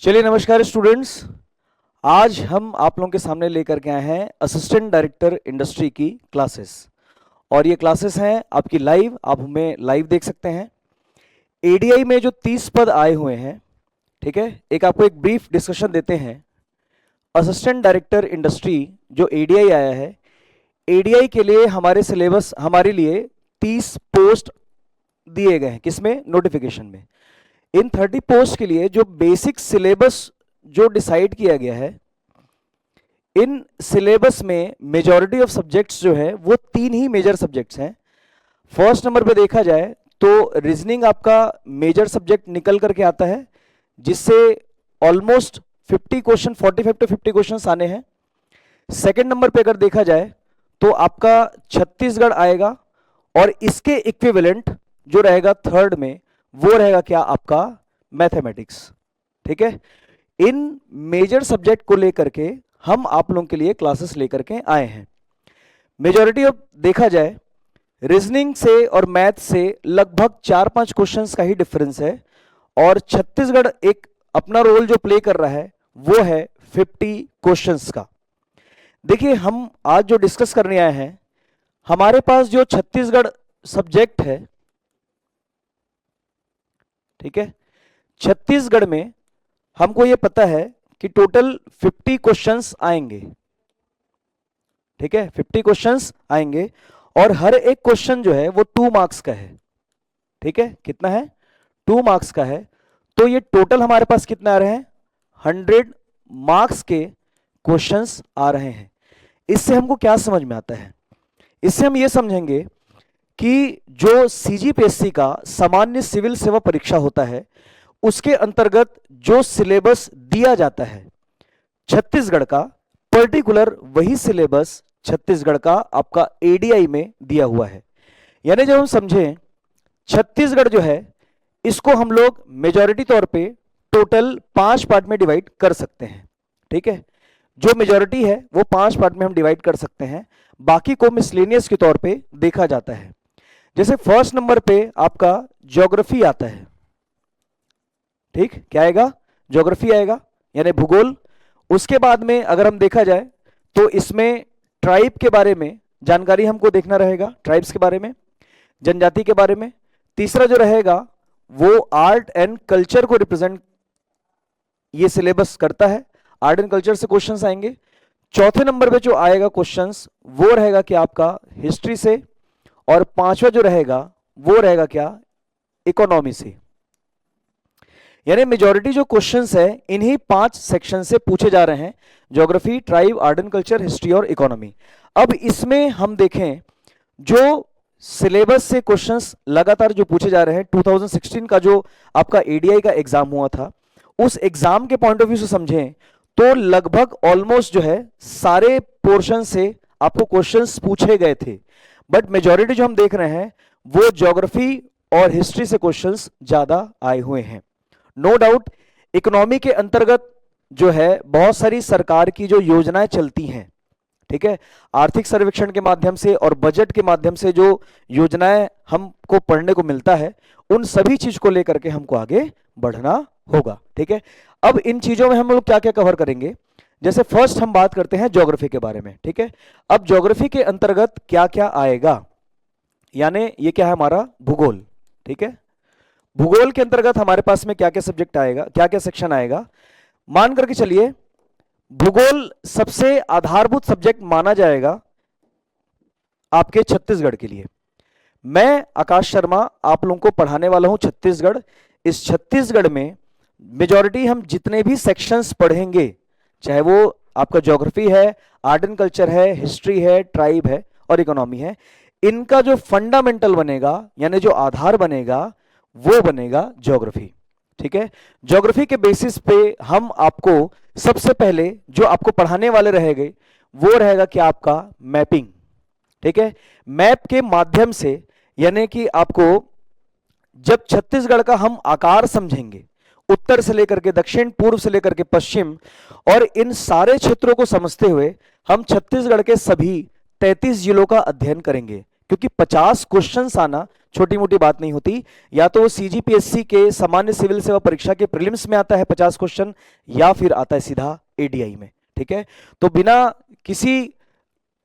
चलिए नमस्कार स्टूडेंट्स। आज हम आप लोगों के सामने लेकर के आए हैं असिस्टेंट डायरेक्टर इंडस्ट्री की क्लासेस। और ये क्लासेस हैं आपकी लाइव, आप हमें लाइव देख सकते हैं। एडीआई में जो 30 पद आए हुए हैं, ठीक है, एक आपको एक ब्रीफ डिस्कशन देते हैं। असिस्टेंट डायरेक्टर इंडस्ट्री जो एडीआई आया है, एडीआई के लिए हमारे सिलेबस हमारे लिए 30 पोस्ट दिए गए हैं। किसमें? नोटिफिकेशन में। इन 30 पोस्ट के लिए जो बेसिक सिलेबस जो डिसाइड किया गया है, इन सिलेबस में मेजॉरिटी ऑफ सब्जेक्ट्स जो है वो 3 ही मेजर सब्जेक्ट्स हैं। फर्स्ट नंबर पे देखा जाए तो रीजनिंग आपका मेजर सब्जेक्ट निकल करके आता है, जिससे ऑलमोस्ट 50 क्वेश्चन 45 टू 50 क्वेश्चन आने हैं। सेकंड नंबर पे अगर देखा जाए तो आपका छत्तीसगढ़ आएगा, और इसके इक्विवेलेंट जो रहेगा थर्ड में वो रहेगा क्या? आपका मैथमेटिक्स। ठीक है, इन मेजर सब्जेक्ट को लेकर के हम आप लोगों के लिए क्लासेस लेकर के आए हैं। मेजॉरिटी ऑफ देखा जाए रीजनिंग से और मैथ से लगभग 4-5 क्वेश्चंस का ही डिफरेंस है, और छत्तीसगढ़ एक अपना रोल जो प्ले कर रहा है वो है 50 क्वेश्चंस का। देखिए, हम आज जो डिस्कस करने आए हैं, हमारे पास जो छत्तीसगढ़ सब्जेक्ट है, ठीक है, छत्तीसगढ़ में हमको ये पता है कि टोटल 50 क्वेश्चंस आएंगे। ठीक है, 50 क्वेश्चंस आएंगे, और हर एक क्वेश्चन जो है वो 2 मार्क्स का है। ठीक है, कितना है? 2 मार्क्स का है। तो ये टोटल हमारे पास कितने आ रहे हैं? 100 मार्क्स के क्वेश्चंस आ रहे हैं। इससे हमको क्या समझ में आता है? इससे हम ये समझेंगे कि जो सीजीपीएससी का सामान्य सिविल सेवा परीक्षा होता है, उसके अंतर्गत जो सिलेबस दिया जाता है छत्तीसगढ़ का, पर्टिकुलर वही सिलेबस छत्तीसगढ़ का आपका एडीआई में दिया हुआ है। यानी जब हम समझें छत्तीसगढ़ जो है, इसको हम लोग मेजॉरिटी तौर पे टोटल 5 पार्ट में डिवाइड कर सकते हैं। ठीक है, जो मेजॉरिटी है वो 5 पार्ट में हम डिवाइड कर सकते हैं, बाकी को मिसलेनियस के तौर पे देखा जाता है। जैसे फर्स्ट नंबर पे आपका ज्योग्राफी आता है। ठीक, क्या आएगा? ज्योग्राफी आएगा, यानी भूगोल। उसके बाद में अगर हम देखा जाए तो इसमें ट्राइब के बारे में जानकारी हमको देखना रहेगा, ट्राइब्स के बारे में, जनजाति के बारे में। तीसरा जो रहेगा वो आर्ट एंड कल्चर को रिप्रेजेंट ये सिलेबस करता है, आर्ट एंड कल्चर से क्वेश्चंस आएंगे। चौथे नंबर पे जो आएगा क्वेश्चंस वो रहेगा क्या? आपका हिस्ट्री से। और पांचवा जो रहेगा वो रहेगा क्या? इकोनॉमी से। यानी मेजॉरिटी जो क्वेश्चंस है इन्हीं 5 सेक्शन से पूछे जा रहे हैं, geography, tribe, art and culture, history और इकोनॉमी। अब इसमें हम देखें जो सिलेबस से क्वेश्चंस लगातार जो पूछे जा रहे हैं, 2016 का जो आपका एडीआई का एग्जाम हुआ था, उस एग्जाम के पॉइंट ऑफ व्यू से समझें तो लगभग ऑलमोस्ट जो है सारे पोर्शन से आपको क्वेश्चंस पूछे गए थे। बट मेजॉरिटी जो हम देख रहे हैं वो ज्योग्राफी और हिस्ट्री से क्वेश्चंस ज्यादा आए हुए हैं। नो डाउट इकोनॉमी के अंतर्गत जो है बहुत सारी सरकार की जो योजनाएं चलती हैं, ठीक है, आर्थिक सर्वेक्षण के माध्यम से और बजट के माध्यम से जो योजनाएं हमको पढ़ने को मिलता है, उन सभी चीज को लेकर के हमको आगे बढ़ना होगा। ठीक है, अब इन चीजों में हम लोग क्या क्या कवर करेंगे? जैसे फर्स्ट हम बात करते हैं ज्योग्राफी के बारे में। ठीक है, अब ज्योग्राफी के अंतर्गत क्या क्या आएगा, यानी ये क्या है? हमारा भूगोल। ठीक है, भूगोल के अंतर्गत हमारे पास में क्या क्या सब्जेक्ट आएगा, क्या क्या सेक्शन आएगा? मान करके चलिए भूगोल सबसे आधारभूत सब्जेक्ट माना जाएगा आपके छत्तीसगढ़ के लिए। मैं आकाश शर्मा आप लोगों को पढ़ाने वाला हूं छत्तीसगढ़। इस छत्तीसगढ़ में मेजॉरिटी हम जितने भी सेक्शंस पढ़ेंगे, चाहे वो आपका ज्योग्राफी है, आर्ट एंड कल्चर है, हिस्ट्री है, ट्राइब है और इकोनॉमी है, इनका जो फंडामेंटल बनेगा यानी जो आधार बनेगा वो बनेगा ज्योग्राफी। ठीक है, ज्योग्राफी के बेसिस पे हम आपको सबसे पहले जो आपको पढ़ाने वाले रहेंगे वो रहेगा क्या? आपका मैपिंग। ठीक है, मैप के माध्यम से, यानी कि आपको जब छत्तीसगढ़ का हम आकार समझेंगे, उत्तर से लेकर के दक्षिण, पूर्व से लेकर के पश्चिम, और इन सारे क्षेत्रों को समझते हुए हम छत्तीसगढ़ के सभी 33 जिलों का अध्ययन करेंगे, क्योंकि 50 क्वेश्चंस आना छोटी मोटी बात नहीं होती। या तो वो सीजीपीएससी के सामान्य सिविल सेवा परीक्षा के प्रीलिम्स में आता है 50 क्वेश्चन, या फिर आता है सीधा एडीआई में। ठीक है, तो बिना किसी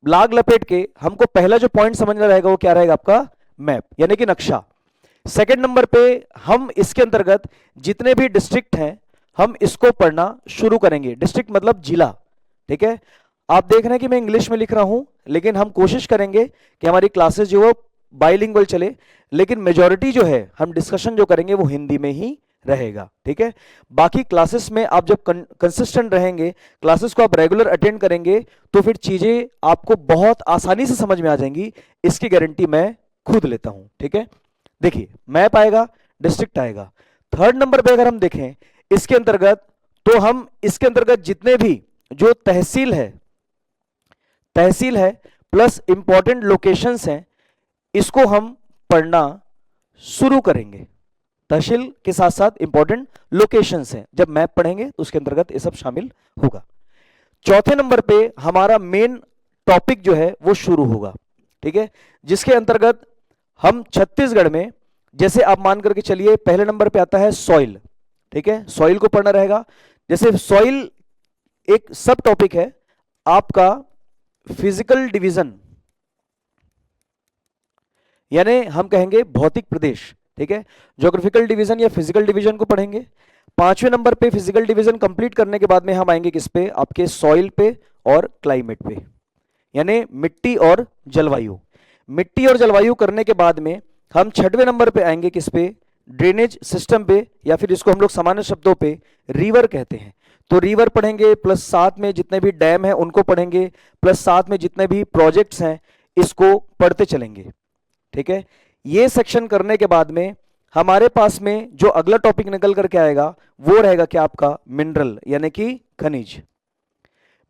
लाग लपेट के हमको पहला जो पॉइंट समझना रहेगा वो क्या रहेगा, आपका मैप यानी कि नक्शा। सेकंड नंबर पे हम इसके अंतर्गत जितने भी डिस्ट्रिक्ट हैं हम इसको पढ़ना शुरू करेंगे। डिस्ट्रिक्ट मतलब जिला। ठीक है, आप देख रहे हैं कि मैं इंग्लिश में लिख रहा हूं, लेकिन हम कोशिश करेंगे कि हमारी क्लासेस जो है बाइलिंगुअल चले, लेकिन मेजॉरिटी जो है हम डिस्कशन जो करेंगे वो हिंदी में ही रहेगा। ठीक है, बाकी क्लासेस में आप जब कंसिस्टेंट रहेंगे, क्लासेस को आप रेगुलर अटेंड करेंगे, तो फिर चीजें आपको बहुत आसानी से समझ में आ जाएंगी, इसकी गारंटी मैं खुद लेता हूं। ठीक है, देखिए मैप आएगा, डिस्ट्रिक्ट आएगा। थर्ड नंबर पे अगर हम देखें इसके अंतर्गत, तो हम इसके अंतर्गत जितने भी जो तहसील है प्लस इंपॉर्टेंट लोकेशंस हैं, इसको हम पढ़ना शुरू करेंगे। तहसील के साथ साथ इंपॉर्टेंट लोकेशंस हैं, जब मैप पढ़ेंगे तो उसके अंतर्गत ये सब शामिल होगा। चौथे नंबर पे हमारा मेन टॉपिक जो है वो शुरू होगा। ठीक है, जिसके अंतर्गत हम छत्तीसगढ़ में, जैसे आप मान करके चलिए पहले नंबर पे आता है सॉइल। ठीक है, सॉइल को पढ़ना रहेगा। जैसे सॉइल एक सब टॉपिक है आपका फिजिकल डिवीजन, यानी हम कहेंगे भौतिक प्रदेश। ठीक है, ज्योग्राफिकल डिवीजन या फिजिकल डिवीजन को पढ़ेंगे। पांचवें नंबर पे फिजिकल डिवीजन कंप्लीट करने के बाद में हम आएंगे किस पे, आपके सॉइल पे और क्लाइमेट पे, यानी मिट्टी और जलवायु। मिट्टी और जलवायु करने के बाद में हम छठवें नंबर पे आएंगे किस पे, ड्रेनेज सिस्टम पे, या फिर इसको हम लोग सामान्य शब्दों पे रिवर कहते हैं। तो रिवर पढ़ेंगे, प्लस साथ में जितने भी डैम हैं उनको पढ़ेंगे, प्लस साथ में जितने भी प्रोजेक्ट्स हैं इसको पढ़ते चलेंगे। ठीक है, ये सेक्शन करने के बाद में हमारे पास में जो अगला टॉपिक निकल करके आएगा वो रहेगा क्या, आपका मिनरल यानी कि खनिज।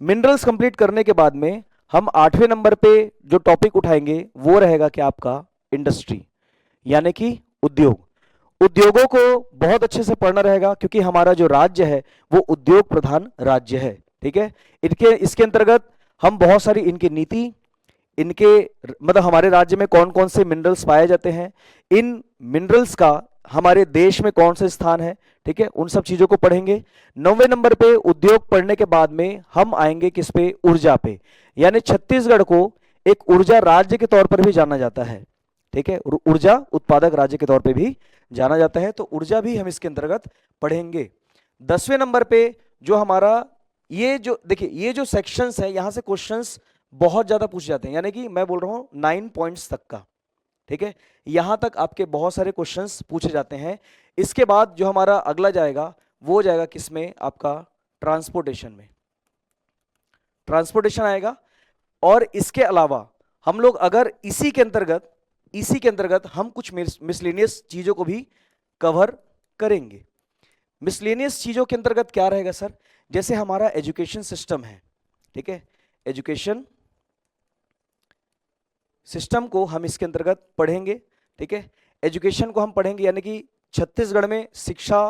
मिनरल्स कंप्लीट करने के बाद में हम आठवें नंबर पे जो टॉपिक उठाएंगे वो रहेगा क्या, आपका इंडस्ट्री यानी कि उद्योग। उद्योगों को बहुत अच्छे से पढ़ना रहेगा, क्योंकि हमारा जो राज्य है वो उद्योग प्रधान राज्य है। ठीक है, इसके अंतर्गत हम बहुत सारी इनकी नीति, इनके मतलब हमारे राज्य में कौन कौन से मिनरल्स पाए जाते हैं, इन मिनरल्स का हमारे देश में कौन सा स्थान है, ठीक है, उन सब चीजों को पढ़ेंगे। 9वें नंबर पे उद्योग पढ़ने के बाद में हम आएंगे किस पे, ऊर्जा पे, यानी छत्तीसगढ़ को एक ऊर्जा राज्य के तौर पर भी जाना जाता है। ठीक है, ऊर्जा उत्पादक राज्य के तौर पे भी जाना जाता है, तो ऊर्जा भी हम इसके अंतर्गत पढ़ेंगे। 10वें नंबर पे जो हमारा ये जो देखिए ये जो सेक्शंस है, यहां से क्वेश्चंस बहुत ज्यादा पूछे जाते हैं, यानी कि मैं बोल रहा हूं 9 पॉइंट्स तक का। ठीक है, यहां तक आपके बहुत सारे क्वेश्चंस पूछे जाते हैं। इसके बाद जो हमारा अगला जाएगा वो जाएगा किसमें, आपका ट्रांसपोर्टेशन में। ट्रांसपोर्टेशन आएगा, और इसके अलावा हम लोग अगर इसी के अंतर्गत हम कुछ मिसलेनियस चीजों को भी कवर करेंगे। मिसलेनियस चीजों के अंतर्गत क्या रहेगा सर, जैसे हमारा एजुकेशन सिस्टम है। ठीक है, एजुकेशन सिस्टम को हम इसके अंतर्गत पढ़ेंगे। ठीक है, एजुकेशन को हम पढ़ेंगे, यानी कि छत्तीसगढ़ में शिक्षा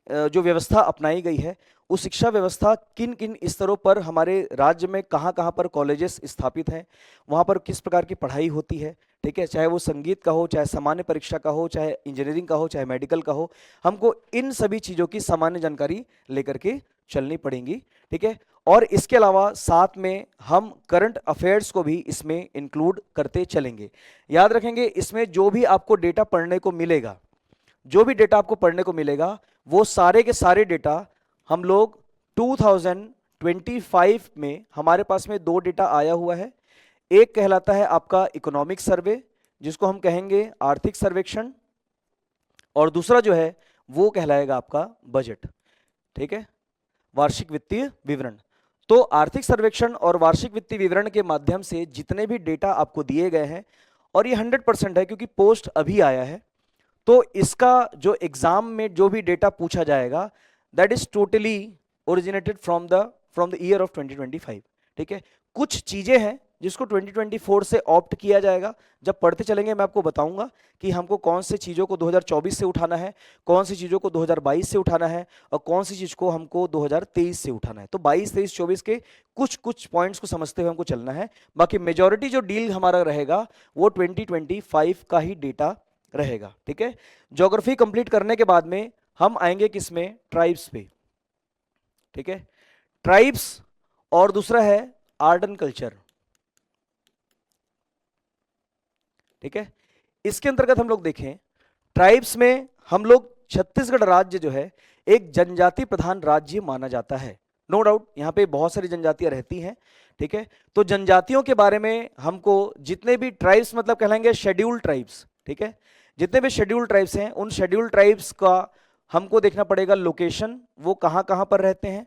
जो व्यवस्था अपनाई गई है, उस शिक्षा व्यवस्था किन किन स्तरों पर हमारे राज्य में कहाँ कहाँ पर कॉलेजेस स्थापित हैं, वहाँ पर किस प्रकार की पढ़ाई होती है। ठीक है, चाहे वो संगीत का हो, चाहे सामान्य परीक्षा का हो, चाहे इंजीनियरिंग का हो, चाहे मेडिकल का हो, हमको इन सभी चीज़ों की सामान्य जानकारी लेकर के चलनी पड़ेगी। ठीक है, और इसके अलावा साथ में हम करंट अफेयर्स को भी इसमें इंक्लूड करते चलेंगे। याद रखेंगे, इसमें जो भी आपको डेटा पढ़ने को मिलेगा, वो सारे के सारे डेटा हम लोग 2025 में हमारे पास में 2 डेटा आया हुआ है। एक कहलाता है आपका इकोनॉमिक सर्वे, जिसको हम कहेंगे आर्थिक सर्वेक्षण, और दूसरा जो है वो कहलाएगा आपका बजट। ठीक है, वार्षिक वित्तीय विवरण। तो आर्थिक सर्वेक्षण और वार्षिक वित्तीय विवरण के माध्यम से जितने भी डेटा आपको दिए गए हैं, और ये 100% है क्योंकि पोस्ट अभी आया है, तो इसका जो एग्जाम में जो भी डेटा पूछा जाएगा that is totally originated from the year of 2025। ठीक है, कुछ चीजें हैं जिसको 2024 से ऑप्ट किया जाएगा। जब पढ़ते चलेंगे मैं आपको बताऊंगा कि हमको कौन से चीज़ों को 2024 से उठाना है, कौन सी चीज़ों को 2022 से उठाना है, और कौन सी चीज़ को हमको 2023 से उठाना है। तो 22, 23, 24 के कुछ पॉइंट्स को समझते हुए हमको चलना है। बाकी मेजॉरिटी जो डील हमारा रहेगा वो 2025 का ही डेटा रहेगा। ठीक है, ज्योग्राफी कंप्लीट करने के बाद में हम आएंगे किसमें, ट्राइब्स पे। ठीक है, ट्राइब्स और दूसरा है आर्ट एंड कल्चर। ठीक है, इसके अंतर्गत हम लोग देखें, ट्राइब्स में हम लोग छत्तीसगढ़ राज्य जो है एक जनजाति प्रधान राज्य माना जाता है। नो डाउट यहाँ पे बहुत सारी जनजातियां रहती हैं। ठीक है, तो जनजातियों के बारे में हमको जितने भी ट्राइब्स मतलब कहलाएंगे शेड्यूल्ड ट्राइब्स। ठीक है, जितने भी शेड्यूल्ड ट्राइब्स हैं उन शेड्यूल्ड ट्राइब्स का हमको देखना पड़ेगा लोकेशन, वो कहाँ कहाँ पर रहते हैं।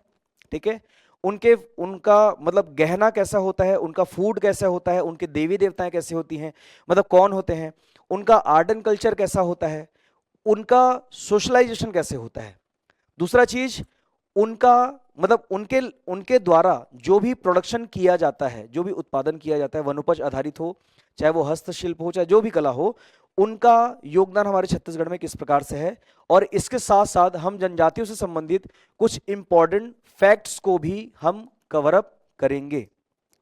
ठीक है, उनका मतलब गहना कैसा होता है, उनका फूड कैसा होता है, उनके देवी देवताएं कैसे होती हैं, मतलब कौन होते हैं, उनका आर्ट एंड कल्चर कैसा होता है, उनका सोशलाइजेशन कैसे होता है। दूसरा चीज, उनका मतलब उनके उनके द्वारा जो भी प्रोडक्शन किया जाता है, जो भी उत्पादन किया जाता है, वनोपज आधारित हो, चाहे वो हस्तशिल्प हो, चाहे जो भी कला हो, उनका योगदान हमारे छत्तीसगढ़ में किस प्रकार से है। और इसके साथ साथ हम जनजातियों से संबंधित कुछ इंपॉर्टेंट फैक्ट्स को भी हम कवर अप करेंगे।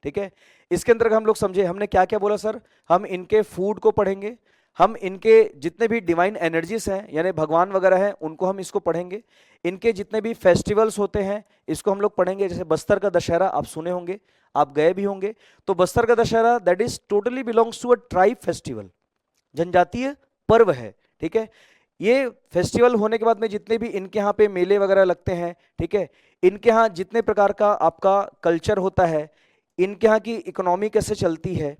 ठीक है, इसके अंतर्गत हम लोग समझे हमने क्या क्या बोला सर, हम इनके फूड को पढ़ेंगे, हम इनके जितने भी डिवाइन एनर्जीज हैं यानी भगवान वगैरह हैं उनको हम इसको पढ़ेंगे, इनके जितने भी फेस्टिवल्स होते हैं इसको हम लोग पढ़ेंगे। जैसे बस्तर का दशहरा आप सुने होंगे, आप गए भी होंगे, तो बस्तर का Dussehra that is totally belongs to a tribe festival, जनजातीय पर्व है। ठीक है, ये फेस्टिवल होने के बाद में जितने भी इनके यहाँ पे मेले वगैरह लगते हैं, ठीक है, इनके यहाँ जितने प्रकार का आपका कल्चर होता है, इनके यहाँ की इकोनॉमी कैसे चलती है,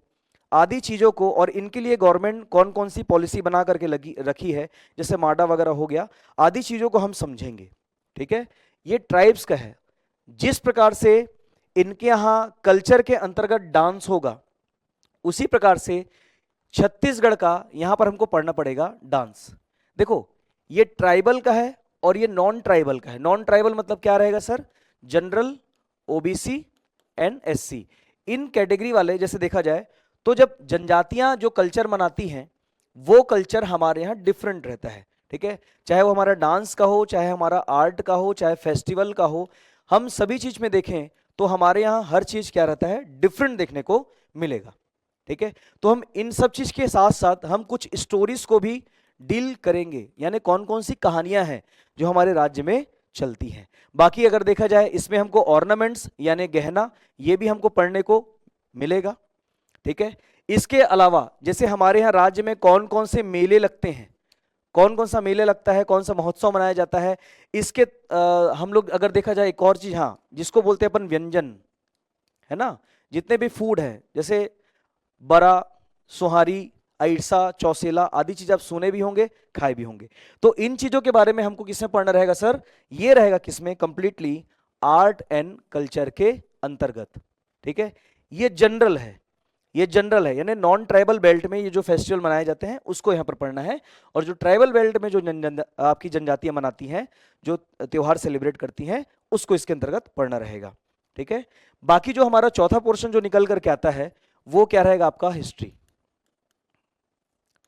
आदि चीज़ों को, और इनके लिए गवर्नमेंट कौन कौन सी पॉलिसी बना करके रखी है, जैसे माडा वगैरह हो गया, आदि चीज़ों को हम समझेंगे। ठीक है, ये ट्राइब्स का है। जिस प्रकार से इनके यहाँ कल्चर के अंतर्गत डांस होगा, उसी प्रकार से छत्तीसगढ़ का यहां पर हमको पढ़ना पड़ेगा डांस। देखो, ये ट्राइबल का है और ये नॉन ट्राइबल का है। नॉन ट्राइबल मतलब क्या रहेगा sir, general, OBC and SC, in category वाले। जैसे देखा जाए तो जब जनजातियां जो कल्चर मनाती हैं वो कल्चर हमारे यहाँ डिफरेंट रहता है। ठीक है, चाहे वो हमारा डांस का हो, चाहे हमारा आर्ट का हो, चाहे फेस्टिवल का हो, हम सभी चीज में देखें तो हमारे यहाँ हर चीज क्या रहता है, डिफरेंट देखने को मिलेगा। ठीक है, तो हम इन सब चीज के साथ साथ हम कुछ स्टोरीज को भी डील करेंगे, यानी कौन कौन सी कहानियां हैं जो हमारे राज्य में चलती हैं। बाकी अगर देखा जाए इसमें हमको ऑर्नामेंट्स यानी गहना, ये भी हमको पढ़ने को मिलेगा। ठीक है, इसके अलावा जैसे हमारे यहाँ राज्य में कौन कौन से मेले लगते हैं, कौन कौन सा मेले लगता है, कौन सा महोत्सव मनाया जाता है, इसके हम लोग अगर देखा जाए एक और चीज, हाँ, जिसको बोलते हैं अपन व्यंजन, है ना, जितने भी फूड है, जैसे बरा, सुहारी, ऐसा, चौसेला आदि चीज आप सुने भी होंगे, खाए भी होंगे। तो इन चीजों के बारे में हमको किसमें पढ़ना रहेगा सर, ये रहेगा किसमें, कंप्लीटली आर्ट एंड कल्चर के अंतर्गत। ठीक है, ये जनरल है, ये जनरल है, यानी नॉन ट्राइबल बेल्ट में ये जो फेस्टिवल मनाए जाते हैं उसको यहाँ पर पढ़ना है, और जो ट्राइबल बेल्ट में जो आपकी जनजातियां मनाती हैं, जो त्योहार सेलिब्रेट करती हैं, उसको इसके अंतर्गत पढ़ना रहेगा। ठीक है, बाकी जो हमारा चौथा पोर्शन जो निकल करके आता है वो क्या रहेगा आपका, हिस्ट्री।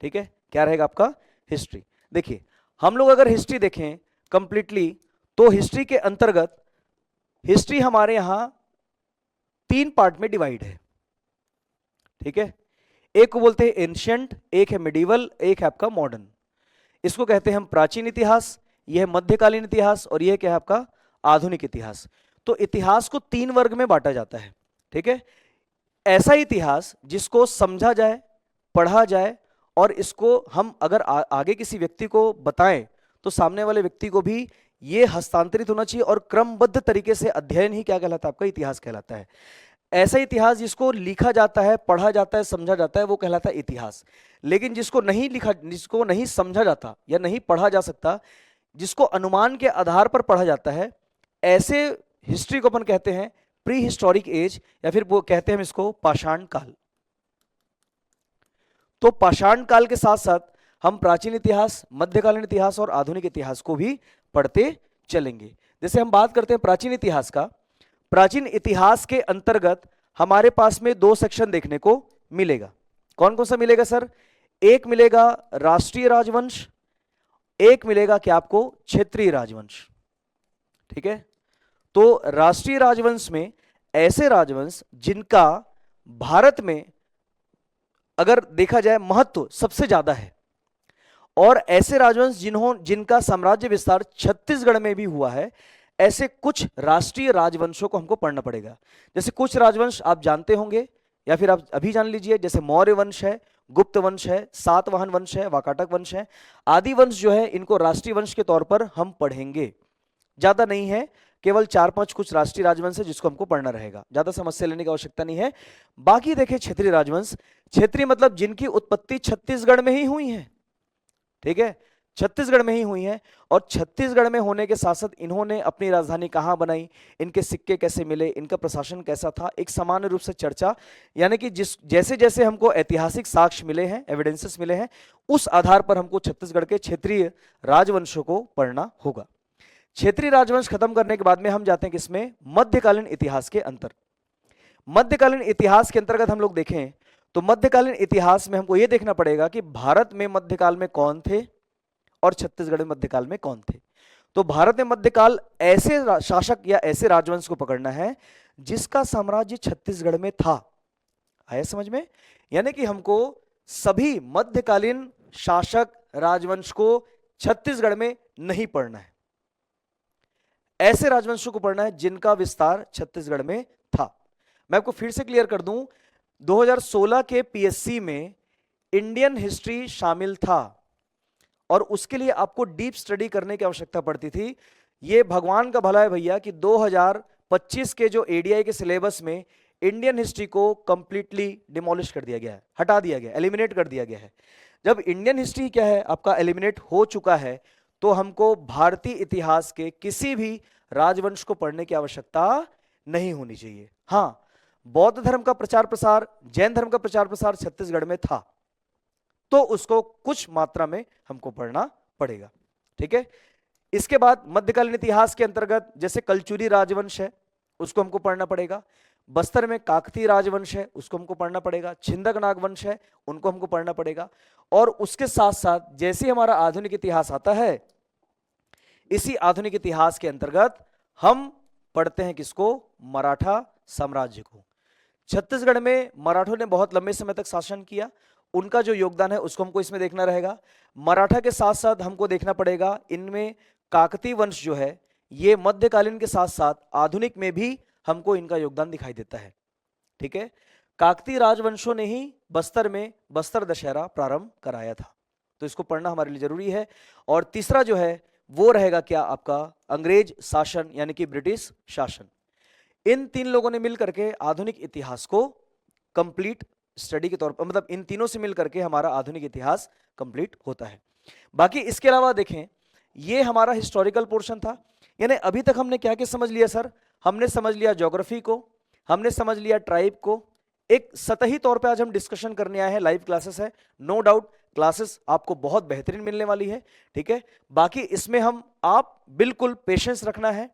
ठीक है, क्या रहेगा आपका, हिस्ट्री। देखिए, हम लोग अगर हिस्ट्री देखें कंप्लीटली, तो हिस्ट्री के अंतर्गत हिस्ट्री हमारे यहां 3 पार्ट में डिवाइड है। ठीक है, एक को बोलते हैं एंशियंट, एक है मिडिवल, एक है आपका मॉडर्न। इसको कहते हैं हम प्राचीन इतिहास, यह है मध्यकालीन इतिहास, और यह क्या है आपका आधुनिक इतिहास। तो इतिहास को 3 वर्ग में बांटा जाता है। ठीक है, ऐसा इतिहास जिसको समझा जाए, पढ़ा जाए, और इसको हम अगर आगे किसी व्यक्ति को बताएं तो सामने वाले व्यक्ति को भी ये हस्तांतरित होना चाहिए, और क्रमबद्ध तरीके से अध्ययन ही क्या कहलाता है, आपका इतिहास कहलाता है। ऐसा इतिहास जिसको लिखा जाता है, पढ़ा जाता है, समझा जाता है, वो कहलाता है इतिहास। लेकिन जिसको नहीं लिखा, जिसको नहीं समझा जाता या नहीं पढ़ा जा सकता, जिसको अनुमान के आधार पर पढ़ा जाता है, ऐसे हिस्ट्री को अपन कहते हैं प्री हिस्टोरिक एज, या फिर वो कहते हैं हम इसको पाषाण काल। तो पाषाण काल के साथ साथ हम प्राचीन इतिहास, मध्यकालीन इतिहास और आधुनिक इतिहास को भी पढ़ते चलेंगे। जैसे हम बात करते हैं प्राचीन इतिहास का, प्राचीन इतिहास के अंतर्गत हमारे पास में 2 सेक्शन देखने को मिलेगा। कौन कौन सा मिलेगा सर, एक मिलेगा राष्ट्रीय राजवंश, एक मिलेगा क्या आपको क्षेत्रीय राजवंश। ठीक है, तो राष्ट्रीय राजवंश में ऐसे राजवंश जिनका भारत में अगर देखा जाए महत्व सबसे ज्यादा है, और ऐसे राजवंश जिनका साम्राज्य विस्तार छत्तीसगढ़ में भी हुआ है, ऐसे कुछ राष्ट्रीय राजवंशों को हमको पढ़ना पड़ेगा। जैसे कुछ राजवंश आप जानते होंगे या फिर आप अभी जान लीजिए, जैसे मौर्य वंश है, गुप्त वंश है, सातवाहन वंश है, वाकाटक वंश है। आदि वंश जो है इनको राष्ट्रीय वंश के तौर पर हम पढ़ेंगे, ज्यादा नहीं है, केवल 4-5 कुछ राष्ट्रीय राजवंश है जिसको हमको पढ़ना रहेगा, ज्यादा समस्या लेने की आवश्यकता नहीं है। बाकी देखिए क्षेत्रीय राजवंश, क्षेत्रीय मतलब जिनकी उत्पत्ति छत्तीसगढ़ में ही हुई है, ठीक है, छत्तीसगढ़ में ही हुई है। और छत्तीसगढ़ में होने के साथ साथ इन्होंने अपनी राजधानी कहां बनाई, इनके सिक्के कैसे मिले, इनका प्रशासन कैसा था, एक सामान्य रूप से चर्चा, यानी कि जैसे जैसे हमको ऐतिहासिक साक्ष्य मिले हैं, एविडेंसेस मिले हैं, उस आधार पर हमको छत्तीसगढ़ के क्षेत्रीय राजवंशों को पढ़ना होगा। क्षेत्रीय राजवंश खत्म करने के बाद में हम जाते हैं किसमें, मध्यकालीन इतिहास के अंतर। मध्यकालीन इतिहास के अंतर्गत हम लोग देखें तो मध्यकालीन इतिहास में हमको यह देखना पड़ेगा कि भारत में मध्यकाल में कौन थे और छत्तीसगढ़ में मध्यकाल में कौन थे। तो भारत में मध्यकाल ऐसे शासक या ऐसे राजवंश को पकड़ना है जिसका साम्राज्य छत्तीसगढ़ में था। आया समझ में? यानी कि हमको सभी मध्यकालीन शासक राजवंश को छत्तीसगढ़ में नहीं पढ़ना है, ऐसे राजवंशों को पढ़ना है जिनका विस्तार छत्तीसगढ़ में था। मैं आपको फिर से क्लियर कर दूं, 2016 के पीएससी में इंडियन हिस्ट्री शामिल था और उसके लिए आपको डीप स्टडी करने की आवश्यकता पड़ती थी। ये भगवान का भला है भैया कि 2025 के जो एडीआई के सिलेबस में इंडियन हिस्ट्री को कंप्लीटली डिमोलिश कर दिया गया है, हटा दिया गया, एलिमिनेट कर दिया गया है। जब इंडियन हिस्ट्री क्या है आपका एलिमिनेट हो चुका है, तो हमको भारतीय इतिहास के किसी भी राजवंश को पढ़ने की आवश्यकता नहीं होनी चाहिए। हां, बौद्ध धर्म का प्रचार प्रसार, जैन धर्म का प्रचार प्रसार छत्तीसगढ़ में था, तो उसको कुछ मात्रा में हमको पढ़ना पड़ेगा, ठीक है। इसके बाद मध्यकालीन इतिहास के अंतर्गत जैसे कलचुरी राजवंश है, उसको हमको पढ़ना पड़ेगा। बस्तर में काकतीय राजवंश है, उसको हमको पढ़ना पड़ेगा। छिंदक नाग वंश है, उनको हमको पढ़ना पड़ेगा। और उसके साथ साथ जैसे हमारा आधुनिक इतिहास आता है, इसी आधुनिक इतिहास के अंतर्गत हम पढ़ते हैं किसको, मराठा साम्राज्य को। छत्तीसगढ़ में मराठों ने बहुत लंबे समय तक शासन किया, उनका जो योगदान है उसको हमको इसमें देखना रहेगा। मराठा के साथ साथ हमको देखना पड़ेगा इनमें काकतीय वंश जो है, ये मध्यकालीन के साथ साथ आधुनिक में भी हमको इनका योगदान दिखाई देता है, ठीक है। काकतीय राजवंशों ने ही बस्तर में बस्तर दशहरा प्रारंभ कराया था, तो इसको पढ़ना हमारे लिए जरूरी है। और तीसरा जो है वो रहेगा क्या आपका, अंग्रेज शासन यानी कि ब्रिटिश शासन। इन तीन लोगों ने मिलकर के आधुनिक इतिहास को कंप्लीट स्टडी के तौर पर, मतलब इन तीनों से मिलकर के हमारा आधुनिक इतिहास कंप्लीट होता है। बाकी इसके अलावा देखें, ये हमारा हिस्टोरिकल पोर्शन था। यानी अभी तक हमने क्या क्या समझ लिया सर, हमने समझ लिया ज्योग्राफी को, हमने समझ लिया ट्राइब को। एक सतही तौर पे आज हम डिस्कशन करने आए हैं, लाइव क्लासेस है, नो डाउट क्लासेस आपको बहुत बेहतरीन मिलने वाली है, ठीक है। बाकी इसमें हम आप बिल्कुल पेशेंस रखना है,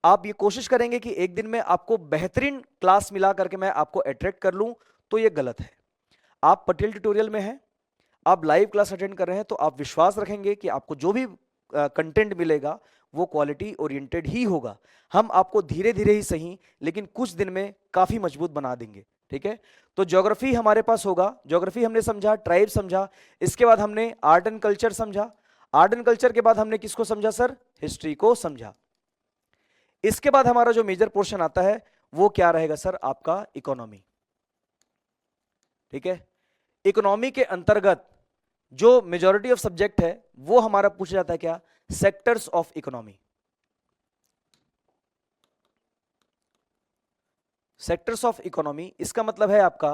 आप ये कोशिश करेंगे कि एक दिन में आपको बेहतरीन क्लास मिला करके मैं आपको अट्रैक्ट कर लूं, तो ये गलत है। आप पटेल ट्यूटोरियल में हैं, आप लाइव क्लास अटेंड कर रहे हैं, तो आप विश्वास रखेंगे कि आपको जो भी कंटेंट मिलेगा वो क्वालिटी ओरिएंटेड ही होगा। हम आपको धीरे धीरे ही सही लेकिन कुछ दिन में काफी मजबूत बना देंगे, ठीक है। तो ज्योग्राफी हमारे पास होगा, ज्योग्राफी हमने समझा, ट्राइब समझा, इसके बाद हमने आर्ट एंड कल्चर समझा, आर्ट एंड कल्चर के बाद हमने किसको समझा सर, हिस्ट्री को समझा। इसके बाद हमारा जो मेजर पोर्शन आता है वो क्या रहेगा सर, आपका इकोनॉमी, ठीक है। इकोनॉमी के अंतर्गत जो मेजॉरिटी ऑफ सब्जेक्ट है वो हमारा पूछा जाता है क्या, sectors of economy. Sectors of economy इसका मतलब है आपका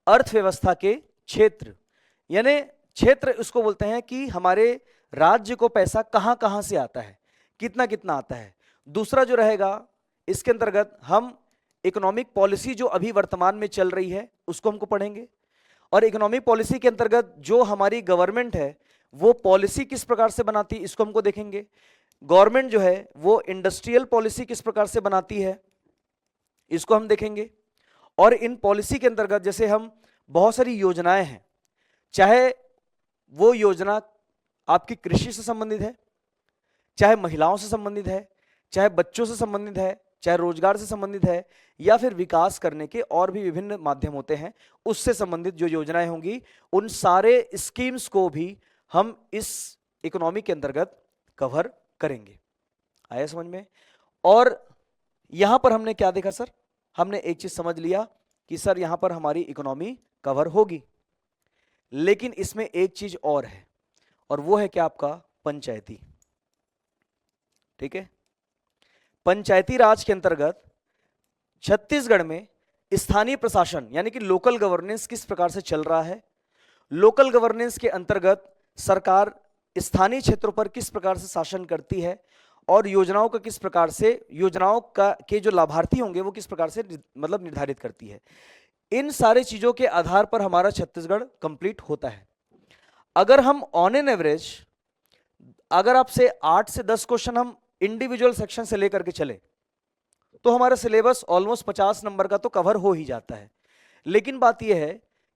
अर्थव्यवस्था के क्षेत्र, यानी क्षेत्र उसको बोलते हैं कि हमारे राज्य को पैसा कहां कहां से आता है, कितना कितना आता है। दूसरा जो रहेगा इसके अंतर्गत हम इकोनॉमिक पॉलिसी जो अभी वर्तमान में चल रही है उसको हमको पढ़ेंगे, और इकोनॉमिक पॉलिसी के अंतर्गत जो हमारी गवर्नमेंट है वो पॉलिसी किस प्रकार से बनाती है इसको हमको देखेंगे। गवर्नमेंट जो है वो इंडस्ट्रियल पॉलिसी किस प्रकार से बनाती है इसको हम देखेंगे। और इन पॉलिसी के अंतर्गत जैसे हम बहुत सारी योजनाएं हैं, चाहे वो योजना आपकी कृषि से संबंधित है, चाहे महिलाओं से संबंधित है, चाहे बच्चों से संबंधित है, चाहे रोजगार से संबंधित है, या फिर विकास करने के और भी विभिन्न माध्यम होते हैं, उससे संबंधित जो योजनाएं होंगी उन सारे स्कीम्स को भी हम इस इकोनॉमी के अंतर्गत कवर करेंगे। आया समझ में? और यहां पर हमने क्या देखा सर? हमने एक चीज समझ लिया कि सर यहां पर हमारी इकोनॉमी कवर होगी, लेकिन इसमें एक चीज और है, और वो है क्या? आपका पंचायती। ठीक है, पंचायती राज के अंतर्गत छत्तीसगढ़ में स्थानीय प्रशासन यानी कि लोकल गवर्नेंस किस प्रकार से चल रहा है, लोकल गवर्नेंस के अंतर्गत सरकार स्थानीय क्षेत्रों पर किस प्रकार से शासन करती है, और योजनाओं का किस प्रकार से, योजनाओं का के जो लाभार्थी होंगे वो किस प्रकार से मतलब निर्धारित करती है। इन सारी चीजों के आधार पर हमारा छत्तीसगढ़ कंप्लीट होता है। अगर हम ऑन एन एवरेज, अगर आपसे 8 से 10 क्वेश्चन हम इंडिविजुअल सेक्शन से लेकर के चले तो हमारा सिलेबस ऑलमोस्ट 50 नंबर का तो कवर हो ही जाता है। लेकिन बात यह है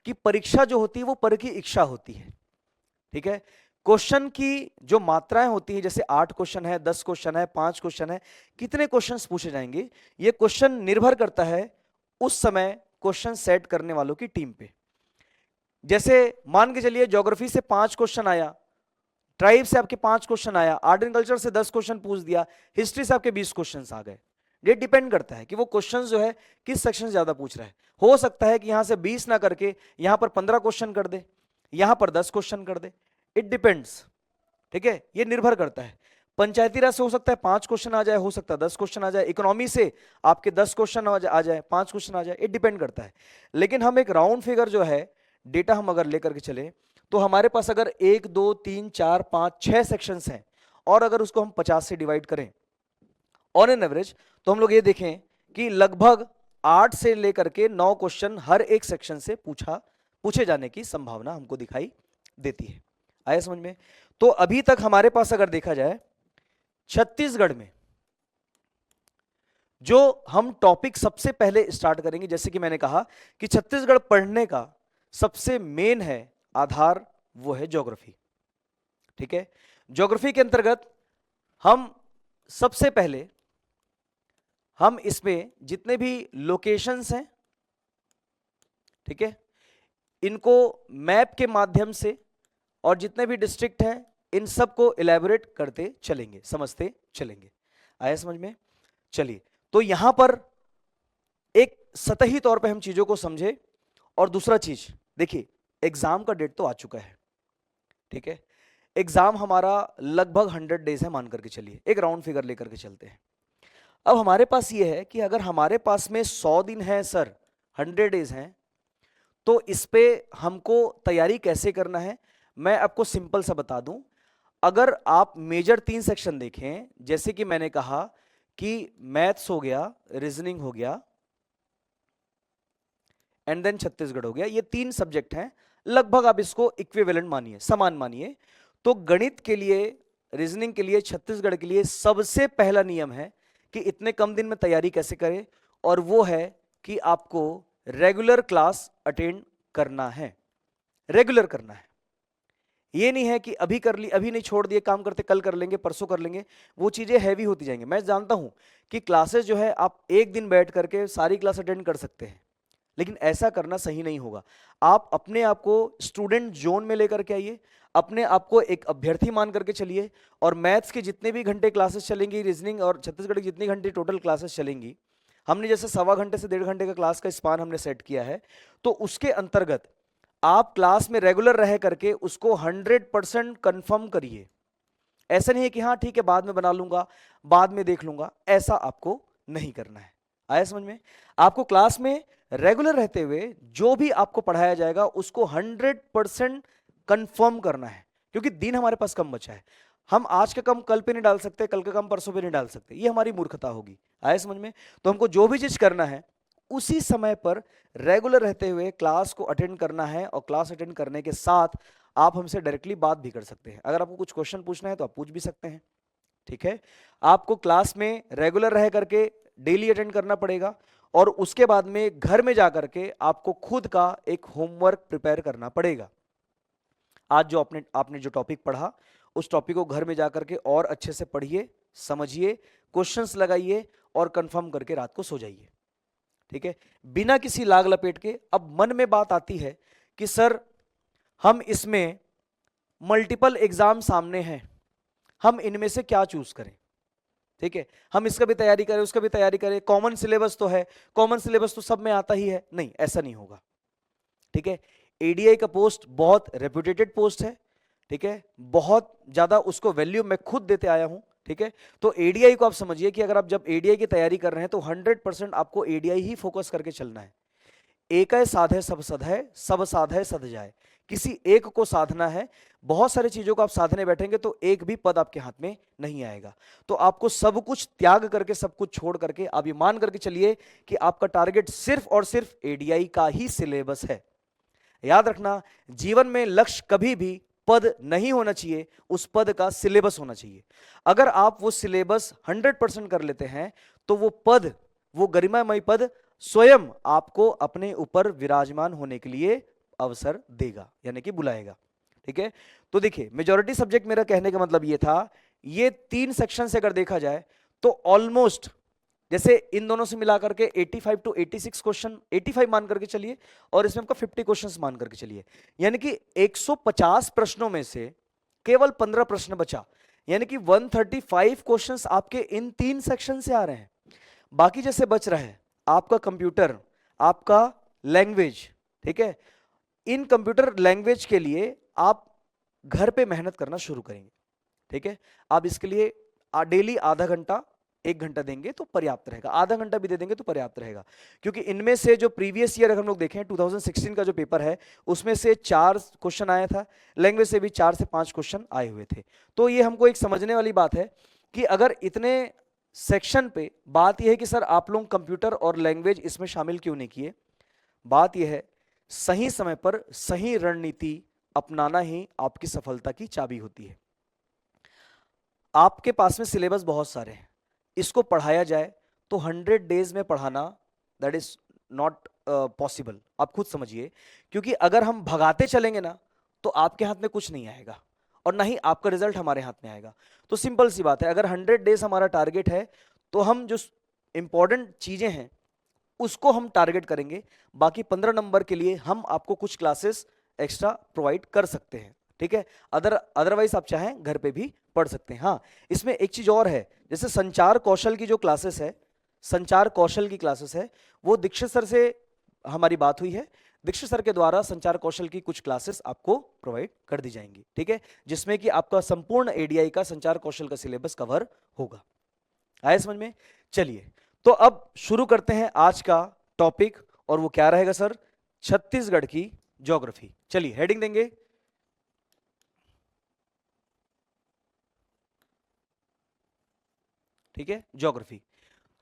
कि परीक्षा जो होती है वो पर की इच्छा होती है। ठीक है, क्वेश्चन की जो मात्राएं होती है, जैसे 8 क्वेश्चन है, 10 क्वेश्चन है, 5 क्वेश्चन है, कितने क्वेश्चंस पूछे जाएंगे, ये क्वेश्चन निर्भर करता है उस समय क्वेश्चन सेट करने वालों की टीम पे। जैसे मान के चलिए ज्योग्राफी से 5 क्वेश्चन आया, ट्राइब से आपके 5 क्वेश्चन आया, आर्ट एंड कल्चर से 10 क्वेश्चन पूछ दिया, हिस्ट्री से आपके 20 क्वेश्चन आ गए। ये डिपेंड करता है कि वो क्वेश्चन जो है किस सेक्शन से ज्यादा पूछ रहा है। हो सकता है कि यहां से 20 ना करके यहां पर 15 क्वेश्चन कर दे, यहां पर 10 क्वेश्चन कर दे, इट डिपेंड्स। ठीक है, ये निर्भर करता है। पंचायती राज से हो सकता है 5 क्वेश्चन आ जाए, हो सकता है 10 क्वेश्चन आ जाए, इकोनॉमी से आपके 10 क्वेश्चन आ जाए, 5 क्वेश्चन आ जाए, इट डिपेंड करता है। लेकिन हम एक राउंड फिगर जो है डेटा हम अगर लेकर के चले तो हमारे पास अगर 1 2 3 4 5 6 सेक्शंस हैं, और अगर उसको हम 50 से डिवाइड करें ऑन एन एवरेज, तो हम लोग ये देखें कि लगभग 8 से लेकर के 9 क्वेश्चन हर एक सेक्शन से पूछे जाने की संभावना हमको दिखाई देती है। आया समझ में? तो अभी तक हमारे पास अगर देखा जाए छत्तीसगढ़ में जो हम टॉपिक सबसे पहले स्टार्ट करेंगे, जैसे कि मैंने कहा कि छत्तीसगढ़ पढ़ने का सबसे मेन है आधार, वो है ज्योग्राफी। ठीक है, ज्योग्राफी के अंतर्गत हम सबसे पहले हम इसमें जितने भी लोकेशंस हैं, ठीक है, इनको मैप के माध्यम से, और जितने भी डिस्ट्रिक्ट हैं इन सबको इलैबोरेट करते चलेंगे, समझते चलेंगे। आया समझ में? चलिए, तो यहां पर एक सतही तौर पे हम चीजों को समझे। और दूसरा चीज देखिए, एग्जाम का डेट तो आ चुका है। ठीक है, एग्जाम हमारा लगभग 100 डेज है मान करके चलिए, एक राउंड फिगर लेकर के चलते हैं। अब हमारे पास ये है कि अगर हमारे पास में 100 दिन है सर, 100 डेज हैं, तो इस पे हमको तैयारी कैसे करना है मैं आपको सिंपल सा बता दूं। अगर आप मेजर 3 सेक्शन देखें, जैसे कि मैंने कहा कि मैथ्स हो गया, रीजनिंग हो गया, एंड देन छत्तीसगढ़ हो गया, ये 3 सब्जेक्ट हैं, लगभग आप इसको इक्विवेलेंट मानिए, समान मानिए। तो गणित के लिए, रीजनिंग के लिए, छत्तीसगढ़ के लिए सबसे पहला नियम है कि इतने कम दिन में तैयारी कैसे करें, और वो है कि आपको रेगुलर क्लास अटेंड करना है, रेगुलर करना है। ये नहीं है कि अभी कर ली, अभी नहीं, छोड़ दिए, काम करते कल कर लेंगे, परसों कर लेंगे, वो चीजें हैवी होती जाएंगी। मैं जानता हूं कि क्लासेस जो है आप एक दिन बैठ करके सारी क्लास अटेंड कर सकते हैं, लेकिन ऐसा करना सही नहीं होगा। आप अपने आप को स्टूडेंट जोन में लेकर के आइए, अपने आप को एक अभ्यर्थी मान करके चलिए, और मैथ्स के जितने भी घंटे क्लासेस चलेंगी, रीजनिंग और छत्तीसगढ़ की जितनी घंटे टोटल क्लासेस चलेंगी, हमने जैसे 1.25 घंटे से 1.5 घंटे का क्लास का स्पान हमने सेट किया है, तो उसके अंतर्गत आप क्लास में रेगुलर रह करके उसको 100% कंफर्म करिए। ऐसा नहीं है कि हाँ ठीक है बाद में बना लूंगा, बाद में देख लूंगा, ऐसा आपको नहीं करना है। आया समझ में? आपको क्लास में रेगुलर रहते हुए जो भी आपको पढ़ाया जाएगा उसको 100% कंफर्म करना है, क्योंकि दिन हमारे पास कम बचा है। हम आज का कम कल पे नहीं डाल सकते, कल का कम परसों पे नहीं डाल सकते, ये हमारी मूर्खता होगी। आया समझ में? तो हमको जो भी चीज करना है उसी समय पर रेगुलर रहते हुए क्लास को अटेंड करना है, और क्लास अटेंड करने के साथ आप हमसे डायरेक्टली बात भी कर सकते हैं। अगर आपको कुछ क्वेश्चन पूछना है तो आप पूछ भी सकते हैं। ठीक है, आपको क्लास में रेगुलर रह करके डेली अटेंड करना पड़ेगा, और उसके बाद में घर में जाकर के आपको खुद का एक होमवर्क प्रिपेयर करना पड़ेगा। आज जो आपने जो टॉपिक पढ़ा उस टॉपिक को घर में जाकर के और अच्छे से पढ़िए, समझिए, क्वेश्चंस लगाइए, और कंफर्म करके रात को सो जाइए। ठीक है, बिना किसी लाग लपेट के। अब मन में बात आती है कि सर हम इसमें मल्टीपल एग्जाम सामने हैं, हम इनमें से क्या चूज करें? ठीक है, हम इसका भी तैयारी करें, उसका भी तैयारी करें, कॉमन सिलेबस तो है, कॉमन सिलेबस तो सब में आता ही है, नहीं, ऐसा नहीं होगा। ठीक है, एडीआई का पोस्ट बहुत रेप्यूटेटेड पोस्ट है, ठीक है, बहुत ज्यादा उसको वैल्यू मैं खुद देते आया हूं। ठीक है, तो एडीआई को आप समझिए कि अगर आप जब एडीआई की तैयारी कर रहे हैं तो 100% आपको एडीआई ही फोकस करके चलना है। एक है साधे सब सध है, सब साधे सध जाए, किसी एक को साधना है। बहुत सारी चीजों को आप साधने बैठेंगे तो एक भी पद आपके हाथ में नहीं आएगा। तो आपको सब कुछ त्याग करके, सब कुछ छोड़ करके आप ये मान करके चलिए कि आपका टारगेट सिर्फ और सिर्फ एडीआई का ही सिलेबस है। याद रखना, जीवन में लक्ष्य कभी भी पद नहीं होना चाहिए, उस पद का सिलेबस होना चाहिए। अगर आप वो सिलेबस 100% कर लेते हैं तो वो पद, वो गरिमामय पद स्वयं आपको अपने ऊपर विराजमान होने के लिए अवसर देगा, यानी कि बुलाएगा। ठीक है, तो देखिए मेजॉरिटी सब्जेक्ट, मेरा कहने का मतलब ये था, ये 3 सेक्शन से अगर देखा जाए तो ऑलमोस्ट, जैसे इन दोनों से मिलाकर के 85 टू 86 क्वेश्चन, 85 मान करके चलिए, और इसमें आपका 50 क्वेश्चंस मान करके चलिए, यानी कि 150 प्रश्नों में से केवल 15 प्रश्न बचा, यानी कि 135 क्वेश्चंस आपके इन 3 सेक्शन से आ रहे हैं। बाकी जैसे बच रहा है आपका कंप्यूटर, आपका लैंग्वेज। ठीक है, इन कंप्यूटर लैंग्वेज के लिए आप घर पे मेहनत करना शुरू करेंगे। ठीक है, आप इसके लिए डेली आधा घंटा, 1 घंटा देंगे तो पर्याप्त रहेगा, आधा घंटा भी दे देंगे तो पर्याप्त रहेगा, क्योंकि इनमें से जो प्रीवियस ईयर अगर हम लोग देखें 2016 का जो पेपर है उसमें से 4 क्वेश्चन आया था, लैंग्वेज से भी 4 से 5 क्वेश्चन आए हुए थे। तो ये हमको एक समझने वाली बात है कि अगर इतने सेक्शन पे, बात यह है कि सर आप लोग कंप्यूटर और लैंग्वेज इसमें शामिल क्यों नहीं किए, बात यह है सही समय पर सही रणनीति अपनाना ही आपकी सफलता की चाबी होती है। आपके पास में सिलेबस बहुत सारे हैं, इसको पढ़ाया जाए तो 100 डेज में पढ़ाना दैट इज नॉट पॉसिबल, आप खुद समझिए, क्योंकि अगर हम भगाते चलेंगे ना तो आपके हाथ में कुछ नहीं आएगा और ना ही आपका रिजल्ट हमारे हाथ में आएगा। तो सिंपल सी बात है, अगर 100 डेज हमारा टारगेट है तो हम जो इंपॉर्टेंट चीजें हैं उसको हम टारगेट करेंगे, बाकी 15 नंबर के लिए हम आपको कुछ क्लासेस एक्स्ट्रा प्रोवाइड कर सकते हैं। ठीक है, अदरवाइज आप चाहें घर पे भी पढ़ सकते हैं। हाँ, इसमें एक चीज और है, जैसे संचार कौशल की जो क्लासेस है, संचार कौशल की क्लासेस है, वो दीक्षित सर से हमारी बात हुई है, दीक्षित सर के द्वारा संचार कौशल की कुछ क्लासेस आपको प्रोवाइड कर दी जाएंगी। ठीक है, जिसमें कि आपका संपूर्ण एडीआई का संचार कौशल का सिलेबस कवर होगा। आया समझ में? चलिए, तो अब शुरू करते हैं आज का टॉपिक, और वो क्या रहेगा सर? छत्तीसगढ़ की ज्योग्राफी। चलिए हेडिंग देंगे, ठीक है, ज्योग्राफी।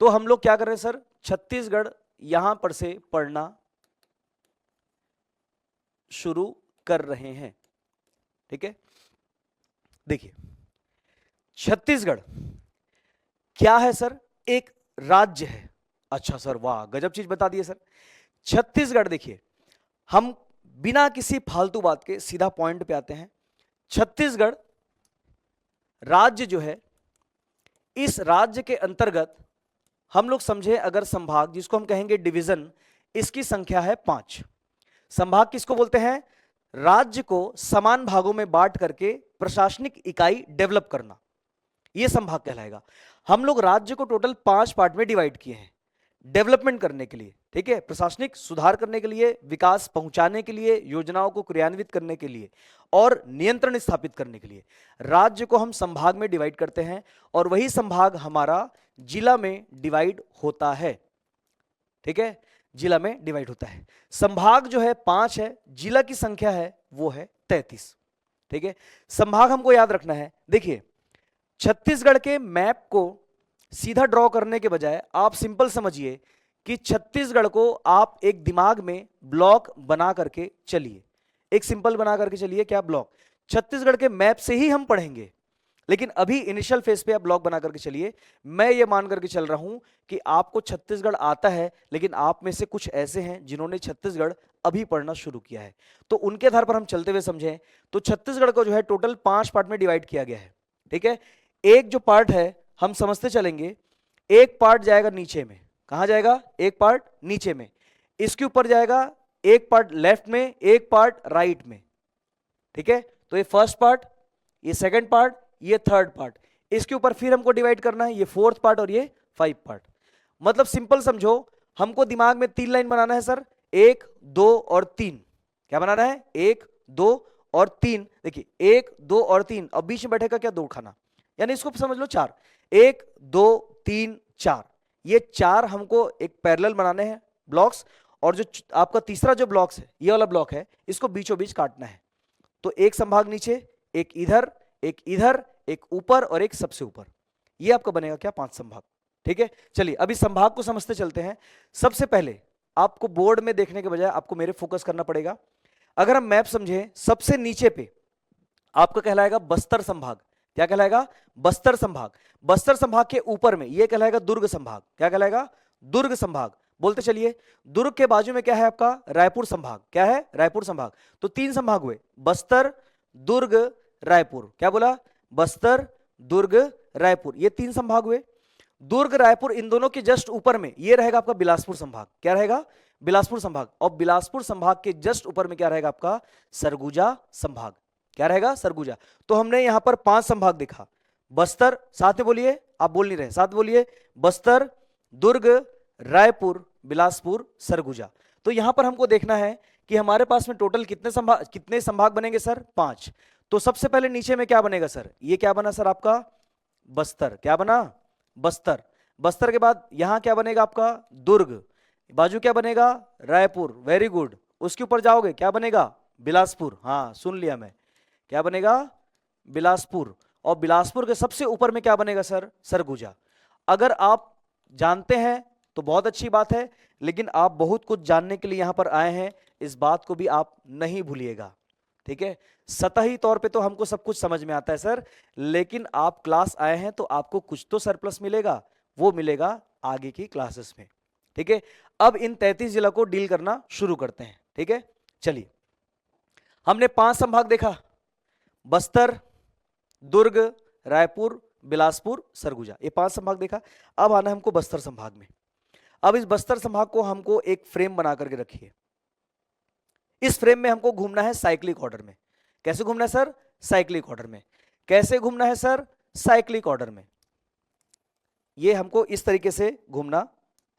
तो हम लोग क्या कर रहे हैं सर? छत्तीसगढ़ यहां पर से पढ़ना शुरू कर रहे हैं। ठीक है, देखिए छत्तीसगढ़ क्या है सर? एक राज्य है। अच्छा सर, वाह गजब चीज बता दिए सर। छत्तीसगढ़, देखिए हम बिना किसी फालतू बात के सीधा पॉइंट पे आते हैं। छत्तीसगढ़ राज्य जो है, इस राज्य के अंतर्गत हम लोग समझे अगर संभाग, जिसको हम कहेंगे डिवीजन, इसकी संख्या है 5। संभाग किसको बोलते हैं? राज्य को समान भागों में बांट करके प्रशासनिक इकाई डेवलप करना, यह संभाग कहलाएगा। हम लोग राज्य को टोटल 5 पार्ट में डिवाइड किए हैं डेवलपमेंट करने के लिए। ठीक है, प्रशासनिक सुधार करने के लिए, विकास पहुंचाने के लिए, योजनाओं को क्रियान्वित करने के लिए और नियंत्रण स्थापित करने के लिए राज्य को हम संभाग में डिवाइड करते हैं, और वही संभाग हमारा जिला में डिवाइड होता है। ठीक है, जिला में डिवाइड होता है। संभाग जो है 5 है, जिला की संख्या है वो है 33। ठीक है, संभाग हमको याद रखना है। देखिए छत्तीसगढ़ के मैप को सीधा ड्रॉ करने के बजाय आप सिंपल समझिए कि छत्तीसगढ़ को आप एक दिमाग में ब्लॉक बना करके चलिए, एक सिंपल बना करके चलिए। क्या ब्लॉक? छत्तीसगढ़ के मैप से ही हम पढ़ेंगे, लेकिन अभी इनिशियल फेज पे आप ब्लॉक बना करके चलिए। मैं ये मान करके चल रहा हूं कि आपको छत्तीसगढ़ आता है, लेकिन आप में से कुछ ऐसे हैं जिन्होंने छत्तीसगढ़ अभी पढ़ना शुरू किया है, तो उनके आधार पर हम चलते हुए समझें तो छत्तीसगढ़ को जो है टोटल 5 पार्ट में डिवाइड किया गया है। ठीक है, एक जो पार्ट है हम समझते चलेंगे, एक पार्ट जाएगा नीचे में। कहां जाएगा? एक पार्ट नीचे में, इसके ऊपर जाएगा एक पार्ट लेफ्ट में, एक पार्ट राइट में। ठीक है, तो ये फर्स्ट पार्ट, ये सेकंड पार्ट, ये थर्ड पार्ट, इसके ऊपर फिर हमको डिवाइड करना है, ये फोर्थ पार्ट और ये 5 पार्ट। मतलब सिंपल समझो, हमको दिमाग में 3 लाइन बनाना है सर, 1 2 और 3। क्या बनाना है? 1 2 और 3। देखिए 1 2 और 3, अब बीच में बैठेगा क्या? 2 खाना, यानी इसको समझ लो 4। 1 2 3 4, ये 4 हमको एक पैरेलल बनाने हैं ब्लॉक्स, और जो आपका तीसरा जो ब्लॉक्स है, ये वाला ब्लॉक है, इसको बीचों बीच काटना है। तो एक संभाग नीचे, एक इधर, एक इधर, एक ऊपर और एक सबसे ऊपर, ये आपका बनेगा क्या? 5 संभाग। ठीक है, चलिए अभी संभाग को समझते चलते हैं। सबसे पहले आपको बोर्ड में देखने के बजाय आपको मेरे फोकस करना पड़ेगा। अगर हम मैप समझें, सबसे नीचे पे आपका कहलाएगा बस्तर संभाग। क्या कहलाएगा? बस्तर संभाग। बस्तर संभाग के ऊपर में ये कहलाएगा दुर्ग संभाग। क्या कहलाएगा? दुर्ग संभाग। बोलते चलिए, दुर्ग के बाजू में क्या है आपका? रायपुर संभाग। क्या है? रायपुर संभाग। तो 3 संभाग हुए, बस्तर दुर्ग रायपुर। क्या बोला? बस्तर दुर्ग रायपुर, ये 3 संभाग हुए। दुर्ग रायपुर इन दोनों के जस्ट ऊपर में ये रहेगा आपका बिलासपुर संभाग। क्या रहेगा? बिलासपुर संभाग। और बिलासपुर संभाग के जस्ट ऊपर में क्या रहेगा आपका? सरगुजा संभाग। क्या रहेगा? सरगुजा। तो हमने यहां पर 5 संभाग देखा। बस्तर, साथ में बोलिए, आप बोल नहीं रहे, साथ बोलिए, बस्तर दुर्ग रायपुर बिलासपुर सरगुजा। तो यहां पर हमको देखना है कि हमारे पास में टोटल कितने संभाग बनेंगे सर? 5। तो सबसे पहले नीचे में क्या बनेगा सर? ये क्या बना सर आपका? बस्तर। क्या बना? बस्तर। बस्तर के बाद यहां क्या बनेगा आपका? दुर्ग। बाजू क्या बनेगा? रायपुर। Very good. उसके ऊपर जाओगे, क्या बनेगा? बिलासपुर। हाँ सुन लिया मैं, क्या बनेगा? बिलासपुर। और बिलासपुर के सबसे ऊपर में क्या बनेगा सर? सरगुजा। अगर आप जानते हैं तो बहुत अच्छी बात है, लेकिन आप बहुत कुछ जानने के लिए यहां पर आए हैं, इस बात को भी आप नहीं भूलिएगा। ठीक है, सतही तौर पे तो हमको सब कुछ समझ में आता है सर, लेकिन आप क्लास आए हैं तो आपको कुछ तो सरप्लस मिलेगा, वो मिलेगा आगे की क्लासेस में। ठीक है, अब इन 33 जिला को डील करना शुरू करते हैं। ठीक है, चलिए हमने 5 संभाग देखा, बस्तर दुर्ग रायपुर बिलासपुर सरगुजा, ये 5 संभाग देखा। अब आना हमको बस्तर संभाग में। अब इस बस्तर संभाग को हमको एक फ्रेम बना करके रखिए। इस फ्रेम में हमको घूमना है साइक्लिक ऑर्डर में। कैसे घूमना है सर? साइक्लिक ऑर्डर में। कैसे घूमना है सर? साइक्लिक ऑर्डर में। ये हमको इस तरीके से घूमना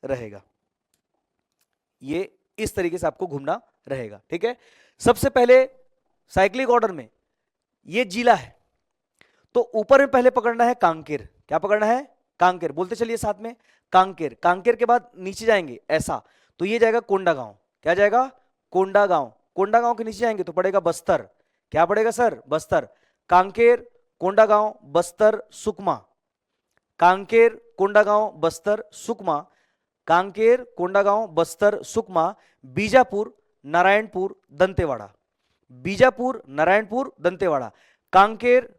रहेगा, ये इस तरीके से आपको घूमना रहेगा। ठीक है, सबसे पहले साइक्लिक ऑर्डर में ये जिला है, तो ऊपर में पहले पकड़ना है कांकेर। क्या पकड़ना है? कांकेर। बोलते चलिए साथ में, कांकेर। कांकेर के बाद नीचे जाएंगे ऐसा, तो ये जाएगा कोंडागांव। क्या जाएगा? कोंडागांव। कोंडागांव के नीचे जाएंगे तो पड़ेगा बस्तर। क्या पड़ेगा सर? बस्तर। कांकेर कोंडागांव बस्तर सुकमा। कांकेर कोंडागांव बस्तर सुकमा। कांकेर कोंडागांव बस्तर सुकमा। बीजापुर नारायणपुर दंतेवाड़ा। बीजापुर नारायणपुर दंतेवाड़ा। कांकेर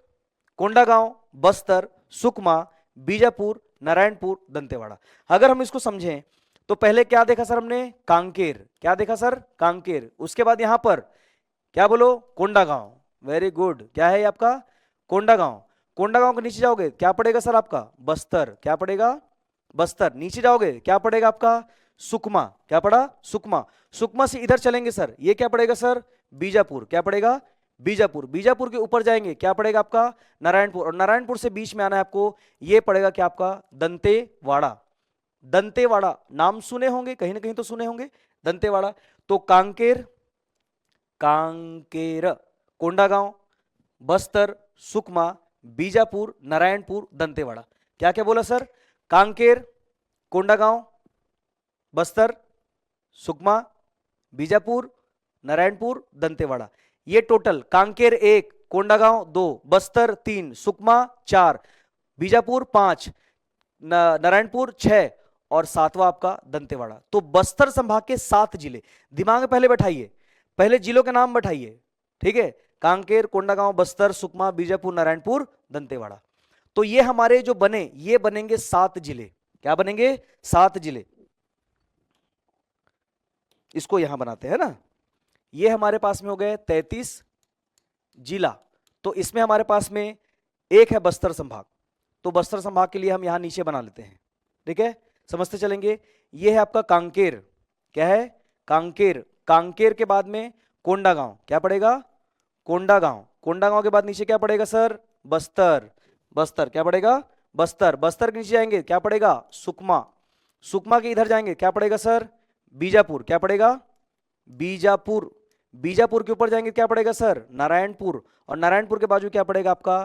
कोंडागांव बस्तर सुकमा बीजापुर नारायणपुर दंतेवाड़ा। अगर हम इसको समझें तो पहले क्या देखा सर हमने? कांकेर। क्या देखा सर? कांकेर। उसके बाद यहां पर क्या बोलो? कोंडागांव। Very good. क्या है आपका? कोंडागांव। कोंडागांव के नीचे जाओगे क्या पड़ेगा सर आपका? बस्तर। क्या पड़ेगा? बस्तर। नीचे जाओगे क्या पड़ेगा आपका? सुकमा। क्या पड़ा? सुकमा। सुकमा से इधर चलेंगे सर, ये क्या पड़ेगा सर? बीजापुर। क्या पड़ेगा? बीजापुर। बीजापुर के ऊपर जाएंगे क्या पड़ेगा आपका? नारायणपुर। और नारायणपुर से बीच में आना है आपको, ये पड़ेगा क्या आपका? दंतेवाड़ा। दंतेवाड़ा नाम सुने होंगे, कहीं ना कहीं तो सुने होंगे, दंतेवाड़ा। तो कांकेर, कांकेर, कोंडागांव, बस्तर, सुकमा, बीजापुर, नारायणपुर, दंतेवाड़ा। क्या क्या बोला सर? कांकेर, कोंडागांव, बस्तर, सुकमा, बीजापुर, नारायणपुर, दंतेवाड़ा। ये टोटल कांकेर 1, कोंडागांव 2, बस्तर 3, सुकमा 4, बीजापुर 5, नारायणपुर 6 और 7वां आपका दंतेवाड़ा। तो बस्तर संभाग के 7 जिले दिमाग में पहले बैठाइए, पहले जिलों के नाम बैठाइए। ठीक है, कांकेर कोंडागांव बस्तर सुकमा बीजापुर नारायणपुर दंतेवाड़ा। तो ये हमारे जो बने, ये बनेंगे 7 जिले। क्या बनेंगे? 7 जिले। इसको यहां बनाते हैं ना, ये हमारे पास में हो गए 33 जिला। तो इसमें हमारे पास में एक है बस्तर संभाग, तो बस्तर संभाग के लिए हम यहां नीचे बना लेते हैं। ठीक है, समझते चलेंगे। ये है आपका कांकेर। क्या है? कांकेर। कांकेर के बाद में कोंडागांव। क्या पड़ेगा? कोंडागांव। कोंडागांव के बाद नीचे क्या पड़ेगा सर? बस्तर। बस्तर क्या पड़ेगा? बस्तर। बस्तर के नीचे जाएंगे क्या पड़ेगा? सुकमा। सुकमा के इधर जाएंगे क्या पड़ेगा सर? बीजापुर। क्या पड़ेगा? बीजापुर। बीजापुर के ऊपर जाएंगे क्या पड़ेगा सर? नारायणपुर। और नारायणपुर के बाजू क्या पड़ेगा आपका?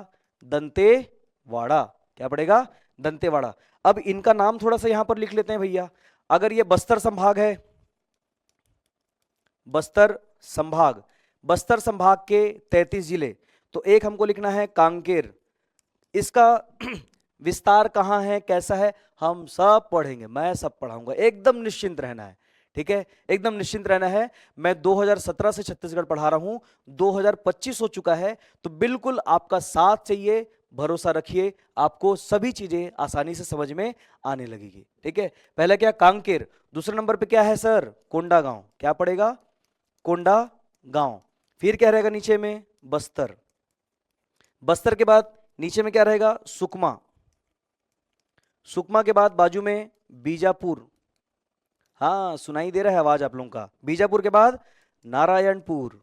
दंतेवाड़ा। क्या पड़ेगा? दंतेवाड़ा। अब इनका नाम थोड़ा सा यहां पर लिख लेते हैं भैया। अगर ये बस्तर संभाग है, बस्तर संभाग, बस्तर संभाग के 33 जिले, तो एक हमको लिखना है कांकेर। इसका विस्तार कहां है, कैसा है, हम सब पढ़ेंगे, मैं सब पढ़ाऊंगा, एकदम निश्चिंत रहना है। ठीक है, एकदम निश्चिंत रहना है। मैं 2017 से छत्तीसगढ़ पढ़ा रहा हूं, 2025 हो चुका है, तो बिल्कुल आपका साथ चाहिए, भरोसा रखिए, आपको सभी चीजें आसानी से समझ में आने लगेगी। ठीक है, पहला क्या? कांकेर। दूसरे नंबर पे क्या है सर? कोंडागांव। क्या पड़ेगा? कोंडागांव। फिर क्या रहेगा नीचे में? बस्तर। बस्तर के बाद नीचे में क्या रहेगा? सुकमा। सुकमा के बाद बाजू में बीजापुर। हाँ, सुनाई दे रहा है आवाज आप लोगों का। बीजापुर के बाद नारायणपुर।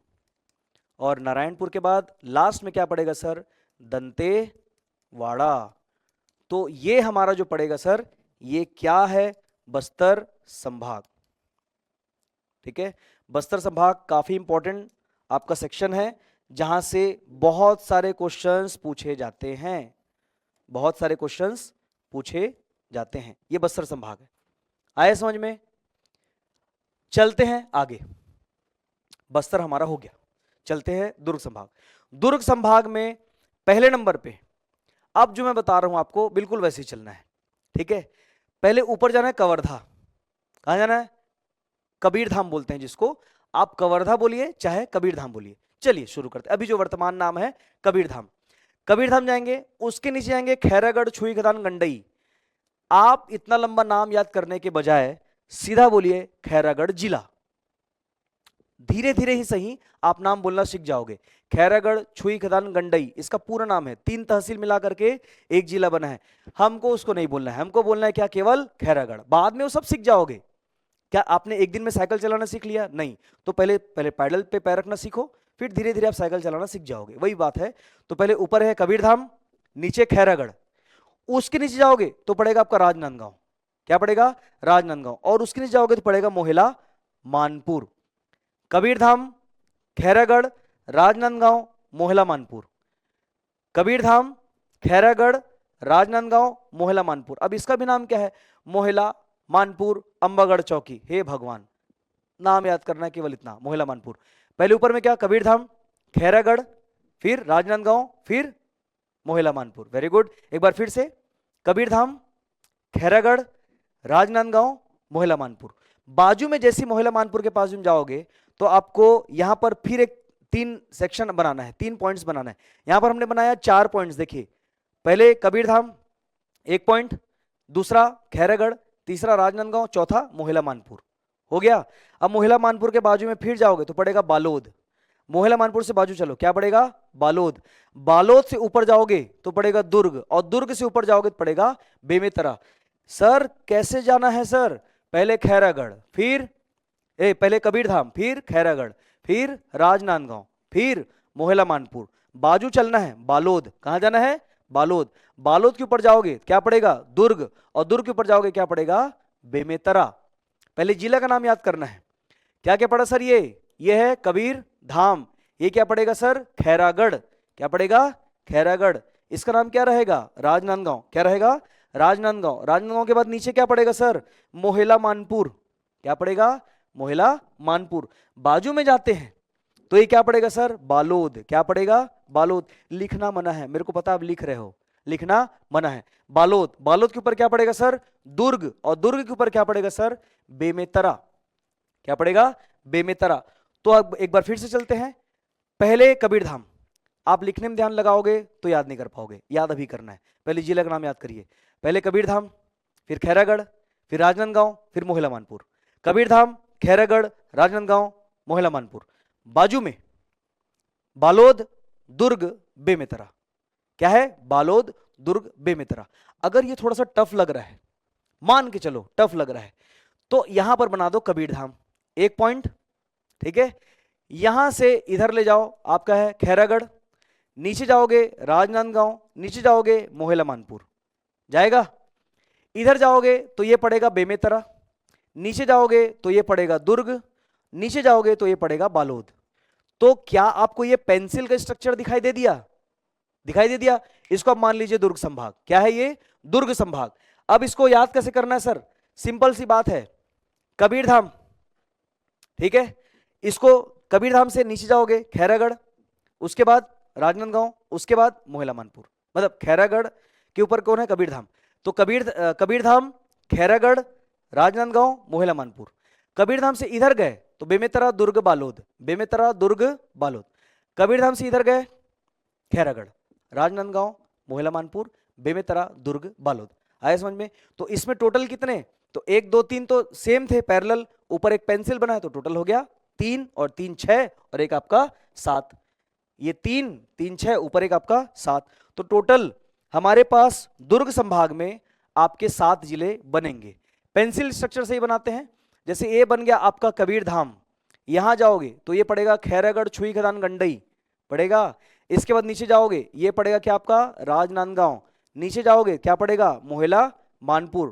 और नारायणपुर के बाद लास्ट में क्या पड़ेगा सर? दंतेवाड़ा। तो ये हमारा जो पड़ेगा सर, ये क्या है? बस्तर संभाग। ठीक है, बस्तर संभाग काफी इंपॉर्टेंट आपका सेक्शन है, जहां से बहुत सारे क्वेश्चंस पूछे जाते हैं, बहुत सारे क्वेश्चंस पूछे जाते हैं। ये बस्तर संभाग है, आया समझ में? चलते हैं आगे। बस्तर हमारा हो गया, चलते हैं दुर्ग संभाग। दुर्ग संभाग में पहले नंबर पे, अब जो मैं बता रहा हूं आपको बिल्कुल वैसे ही चलना है। ठीक है, पहले ऊपर जाना है कवर्धा। कहां जाना है? कबीरधाम बोलते हैं जिसको, आप कवर्धा बोलिए चाहे कबीरधाम बोलिए। चलिए शुरू करते हैं। अभी जो वर्तमान नाम है कबीरधाम। कबीरधाम जाएंगे, उसके नीचे जाएंगे खैरागढ़, छुई खदान, गंडई। आप इतना लंबा नाम याद करने के बजाय सीधा बोलिए खैरागढ़ जिला। धीरे धीरे ही सही आप नाम बोलना सीख जाओगे। खैरागढ़, छुई खदान, गंडई, इसका पूरा नाम है। 3 तहसील मिला करके एक जिला बना है। हमको उसको नहीं बोलना है, हमको बोलना है क्या? केवल खैरागढ़। बाद में वो सब सीख जाओगे। क्या आपने एक दिन में साइकिल चलाना सीख लिया? नहीं। तो पहले पैडल पे पैर रखना सीखो, फिर धीरे धीरे आप साइकिल चलाना सीख जाओगे, वही बात है। तो पहले ऊपर है कबीरधाम, नीचे खैरागढ़, उसके नीचे जाओगे तो पड़ेगा आपका राजनांदगांव। क्या पड़ेगा? राजनांदगांव। और उसके नीचे जाओगे तो पड़ेगा मोहिला मानपुर। कबीरधाम, खैरागढ़, राजनांदगांव, मोहिला मानपुर। कबीरधाम, खैरागढ़, राजनांदगांव, मोहिला मानपुर। अब इसका भी नाम क्या है? मोहिला मानपुर अंबागढ़ चौकी। हे भगवान, नाम याद करना है केवल इतना, मोहिला मानपुर। पहले ऊपर में क्या? कबीरधाम, खैरागढ़, फिर राजनांदगांव, फिर मोहिला मानपुर। Very good. एक बार फिर से, कबीरधाम, खैरागढ़, राजनांदगांव, मोहिला मानपुर। बाजू में जैसे मोहिला मानपुर के पास में जाओगे तो आपको यहां पर फिर एक 3 सेक्शन बनाना है, 3 पॉइंट्स बनाना है। यहां पर हमने बनाया 4 पॉइंट्स। देखिए, पहले कबीरधाम 1 पॉइंट, दूसरा खैरागढ़, तीसरा राजनांदगांव, चौथा मोहिला मानपुर। हो गया। अब मोहिला मानपुर के बाजू में फिर जाओगे तो पड़ेगा बालोद। मोहिला मानपुर से बाजू चलो, क्या पड़ेगा? बालोद। बालोद से ऊपर जाओगे तो पड़ेगा दुर्ग, और दुर्ग से ऊपर जाओगे तो पड़ेगा बेमेतरा। सर कैसे जाना है सर? पहले खैरागढ़, फिर पहले कबीरधाम, फिर खैरागढ़, फिर राजनांदगांव, फिर मोहिला मानपुर, बाजू चलना है बालोद। कहां जाना है? बालोद। बालोद के ऊपर जाओगे क्या पड़ेगा? दुर्ग, और दुर्ग के ऊपर जाओगे क्या पड़ेगा? बेमेतरा। पहले जिला का नाम याद करना है। क्या क्या पड़ा सर? ये है कबीर धाम। ये क्या पड़ेगा सर? खैरागढ़। क्या पड़ेगा? खैरागढ़। इसका नाम क्या रहेगा? राजनांदगांव। क्या रहेगा? राजनांदगांव। राजनांदगांव के बाद नीचे क्या पड़ेगा सर? मोहिला मानपुर। क्या पड़ेगा? मोहिला मानपुर। बाजू में जाते हैं तो ये क्या पड़ेगा सर? बालोद। क्या पड़ेगा? बालोद। लिखना मना है, मेरे को पता आप लिख रहे हो, लिखना मना है। बालोद। बालोद के ऊपर क्या पड़ेगा सर? दुर्ग, और दुर्ग के ऊपर क्या पड़ेगा सर? बेमेतरा। क्या पड़ेगा? बेमेतरा। तो अब एक बार फिर से चलते हैं। पहले कबीरधाम, आप लिखने में ध्यान लगाओगे तो याद नहीं कर पाओगे, याद अभी करना है। पहले जिला का नाम याद करिए। पहले कबीरधाम, फिर खैरागढ़, फिर राजनांदगांव, फिर मोहिला मानपुर। कबीरधाम, खैरागढ़, राजनांदगांव, मोहिला मानपुर। बाजू में बालोद, दुर्ग, बेमेतरा। क्या है? बालोद, दुर्ग, बेमेतरा। अगर ये थोड़ा सा टफ लग रहा है, मान के चलो टफ लग रहा है, तो यहां पर बना दो कबीरधाम 1 पॉइंट। ठीक है, यहां से इधर ले जाओ, आपका है खैरागढ़, नीचे जाओगे राजनांदगांव, नीचे जाओगे मोहला मानपुर, जाएगा। इधर जाओगे तो ये पड़ेगा बेमेतरा, नीचे जाओगे तो ये पड़ेगा दुर्ग, नीचे जाओगे तो ये पड़ेगा बालोद। तो क्या आपको ये पेंसिल का स्ट्रक्चर दिखाई दे दिया? दिखाई दे दिया। इसको आप मान लीजिए दुर्ग संभाग। क्या है ये? दुर्ग संभाग। अब इसको याद कैसे करना है सर? सिंपल सी बात है, कबीरधाम, ठीक है, इसको कबीरधाम से नीचे जाओगे खैरागढ़, उसके बाद राजनांदगांव, उसके बाद मोहला मानपुर, मतलब खैरागढ़ के ऊपर कौन है? कबीरधाम। तो कबीरधाम, खैरागढ़, राजनांदगांव, मोहला मानपुर। कबीरधाम से इधर गए तो बेमेतरा, दुर्ग, बालोद, बेमेतरा, दुर्ग, बालोद। कबीरधाम से इधर गए खैरागढ़, राजनांदगांव, मोहला मानपुर, बेमेतरा, दुर्ग, बालोद। आया समझ में? तो इसमें टोटल कितने? तो 1 2 3 तो सेम थे पैरेलल, ऊपर एक पेंसिल बना है तो टोटल हो गया 3 और 3 6 और एक आपका 7। ये 3 3 6 ऊपर एक आपका 7। तो टोटल हमारे पास दुर्ग संभाग में आपके 7 जिले बनेंगे। पेंसिल स्ट्रक्चर से ही बनाते हैं। जैसे ए बन गया आपका कबीरधाम, यहां जाओगे तो ये पड़ेगा खैरागढ़, छुई, खदान, गंडई पड़ेगा। इसके बाद नीचे जाओगे ये पड़ेगा क्या आपका? राजनांदगांव। नीचे जाओगे क्या पड़ेगा? मोहला मानपुर।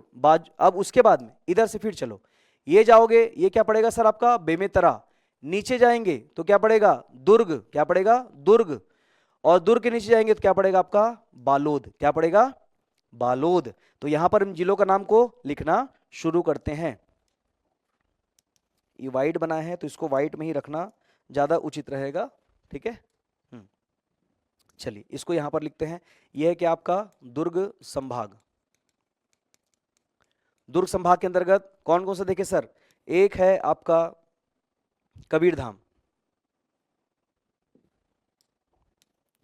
अब उसके बाद में इधर से फिर चलो, ये जाओगे ये क्या पड़ेगा सर आपका? बेमेतरा। नीचे जाएंगे तो क्या पड़ेगा? दुर्ग। क्या पड़ेगा? दुर्ग। और दुर्ग के नीचे जाएंगे तो क्या पड़ेगा आपका? बालोद। क्या पड़ेगा? बालोद। तो यहां पर इन जिलों का नाम को लिखना शुरू करते हैं। ये वाइट बना है तो इसको वाइट में ही रखना ज्यादा उचित रहेगा, ठीक है। चलिए इसको यहां पर लिखते हैं। यह है कि आपका दुर्ग संभाग। दुर्ग संभाग के अंतर्गत कौन कौन सा देखे सर? एक है आपका कबीरधाम।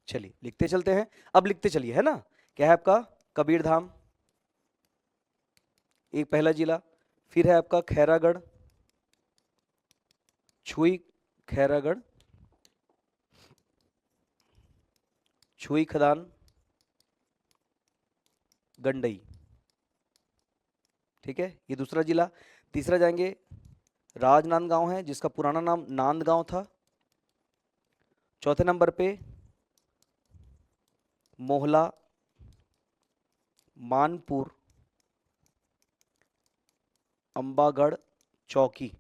चलिए लिखते चलते हैं, अब लिखते चलिए, है ना। क्या है आपका? कबीरधाम एक पहला जिला। फिर है आपका खैरागढ़, छुई, खैरागढ़, छुई, खदान, गंडई, ठीक है, ये दूसरा जिला। तीसरा जाएंगे राजनांदगांव है, जिसका पुराना नाम नांदगांव था। चौथे नंबर पे मोहला मानपुर, अंबागढ़, चौकी,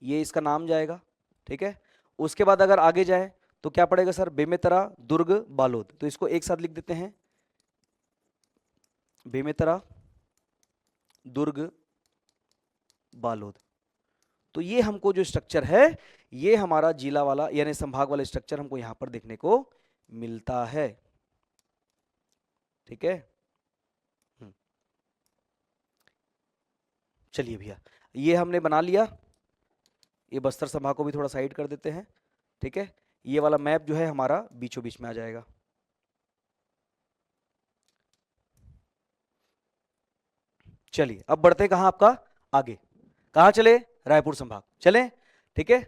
ये इसका नाम जाएगा, ठीक है। उसके बाद अगर आगे जाए तो क्या पड़ेगा सर? बेमेतरा, दुर्ग, बालोद। तो इसको एक साथ लिख देते हैं, बेमेतरा, दुर्ग, बालोद। तो ये हमको जो स्ट्रक्चर है ये हमारा जिला वाला यानी संभाग वाला स्ट्रक्चर हमको यहां पर देखने को मिलता है, ठीक है। चलिए भैया ये हमने बना लिया। ये बस्तर संभाग को भी थोड़ा साइड कर देते हैं, ठीक है। ये वाला मैप जो है हमारा बीचों बीच में आ जाएगा। चलिए अब बढ़ते कहां आपका? आगे कहां चले? रायपुर संभाग चले, ठीक है।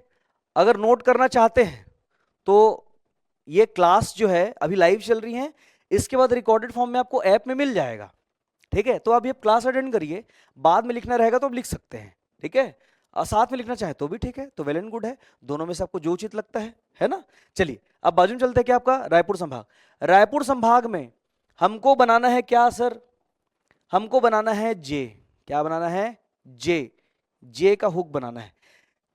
अगर नोट करना चाहते हैं तो ये क्लास जो है अभी लाइव चल रही है, इसके बाद रिकॉर्डेड फॉर्म में आपको ऐप में मिल जाएगा, ठीक है। तो आप ये क्लास अटेंड करिए, बाद में लिखना रहेगा तो आप लिख सकते हैं, ठीक है। साथ में लिखना चाहे तो भी ठीक है, तो वेल एंड गुड है, दोनों में से आपको जो उचित लगता है ना। चलिए अब बाजू में चलते हैं, क्या आपका? रायपुर संभाग। रायपुर संभाग में हमको बनाना है क्या सर? हमको बनाना है जे। क्या बनाना है? जे। जे का हुक बनाना है।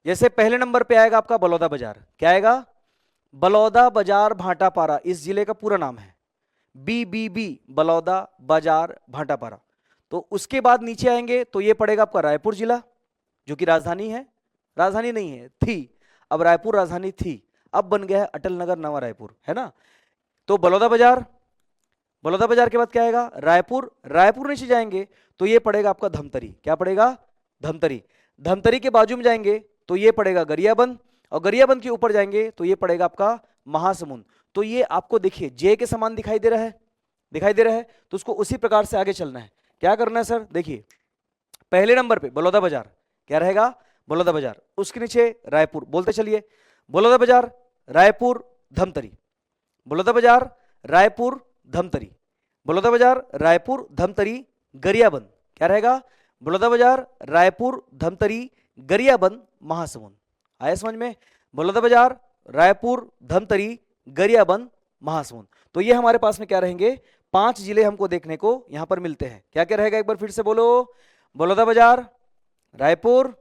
जैसे पहले नंबर पे आएगा आपका बलौदा बाजार। क्या आएगा? बलौदा बाजार भाटापारा, इस जिले का पूरा नाम है। BBB, बलौदा बाजार भाटापारा। तो उसके बाद नीचे आएंगे तो ये पड़ेगा आपका रायपुर जिला, जो कि राजधानी है, राजधानी नहीं है, थी, अब रायपुर राजधानी थी, अब बन गया है अटल नगर नवा रायपुर, है ना। तो बलौदा बाजार, बलौदा बाजार के बाद क्या आएगा? रायपुर। रायपुर नीचे जाएंगे तो ये पड़ेगा आपका धमतरी। क्या पड़ेगा? धमतरी। धमतरी के बाजू में जाएंगे तो ये पड़ेगा गरियाबंद, और गरियाबंद के ऊपर जाएंगे तो ये पड़ेगा आपका महासमुंद। तो ये आपको देखिए जे के समान दिखाई दे रहा है, दिखाई दे रहा है, तो उसको उसी प्रकार से आगे चलना है। क्या करना है सर? देखिए पहले नंबर पे बलौदा बाजार, क्या रहेगा? बलौदा बाजार। उसके नीचे रायपुर, बोलते चलिए, बलौदा बाजार, रायपुर, धमतरी, बलौदा बाजार, रायपुर, धमतरी, बलौदा बाजार, रायपुर, धमतरी, गरियाबंद। क्या रहेगा? बलौदा बाजार, रायपुर, धमतरी, गरियाबंद, महासमुंद। आया समझ में? बलौदा बाजार, रायपुर, धमतरी, गरियाबंद, महासमुंद। तो ये हमारे पास में क्या रहेंगे, 5 जिले हमको देखने को यहां पर मिलते हैं। क्या क्या रहेगा, एक बार फिर से बोलो, बलौदाबाजार, रायपुर,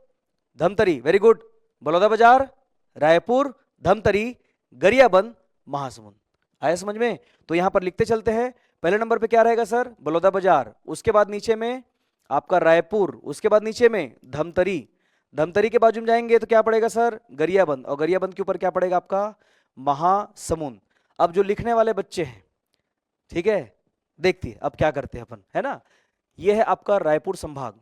धमतरी, वेरी गुड, बलौदाबाजार, रायपुर, धमतरी, गरियाबंद, महासमुंद। आया समझ में? तो यहां पर लिखते चलते हैं। पहले नंबर पे क्या रहेगा सर, बलौदाबाजार, उसके बाद नीचे में आपका रायपुर, उसके बाद नीचे में धमतरी, धमतरी के बाजू में जाएंगे तो क्या पड़ेगा सर, गरियाबंद, और गरियाबंद के ऊपर क्या पड़ेगा आपका, महासमुंद। अब जो लिखने वाले बच्चे हैं, ठीक है, देखते हैं अब क्या करते हैं अपन, है ना। यह है आपका रायपुर संभाग।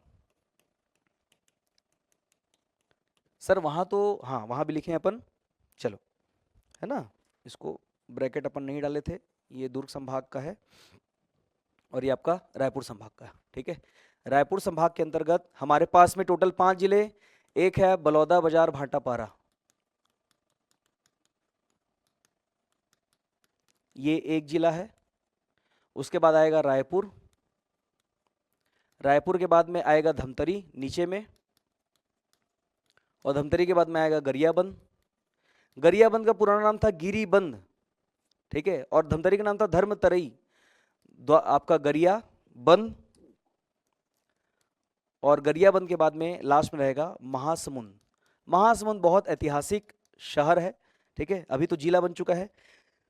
सर वहां तो हाँ, वहां भी लिखे अपन, चलो, है ना, इसको ब्रैकेट अपन नहीं डाले थे, ये दुर्ग संभाग का है और ये आपका रायपुर संभाग का है, ठीक है। रायपुर संभाग के अंतर्गत हमारे पास में टोटल 5 जिले, एक है बलौदाबाजार भाटापारा, ये एक जिला है। उसके बाद आएगा रायपुर, रायपुर के बाद में आएगा धमतरी नीचे में, और धमतरी के बाद में आएगा गरियाबंद। गरियाबंद का पुराना नाम था गिरिबंद, ठीक है, और धमतरी का नाम था धर्मतरई, आपका गरियाबंद, और गरियाबंद के बाद में लास्ट में रहेगा महासमुंद। महासमुंद बहुत ऐतिहासिक शहर है, ठीक है, अभी तो जिला बन चुका है।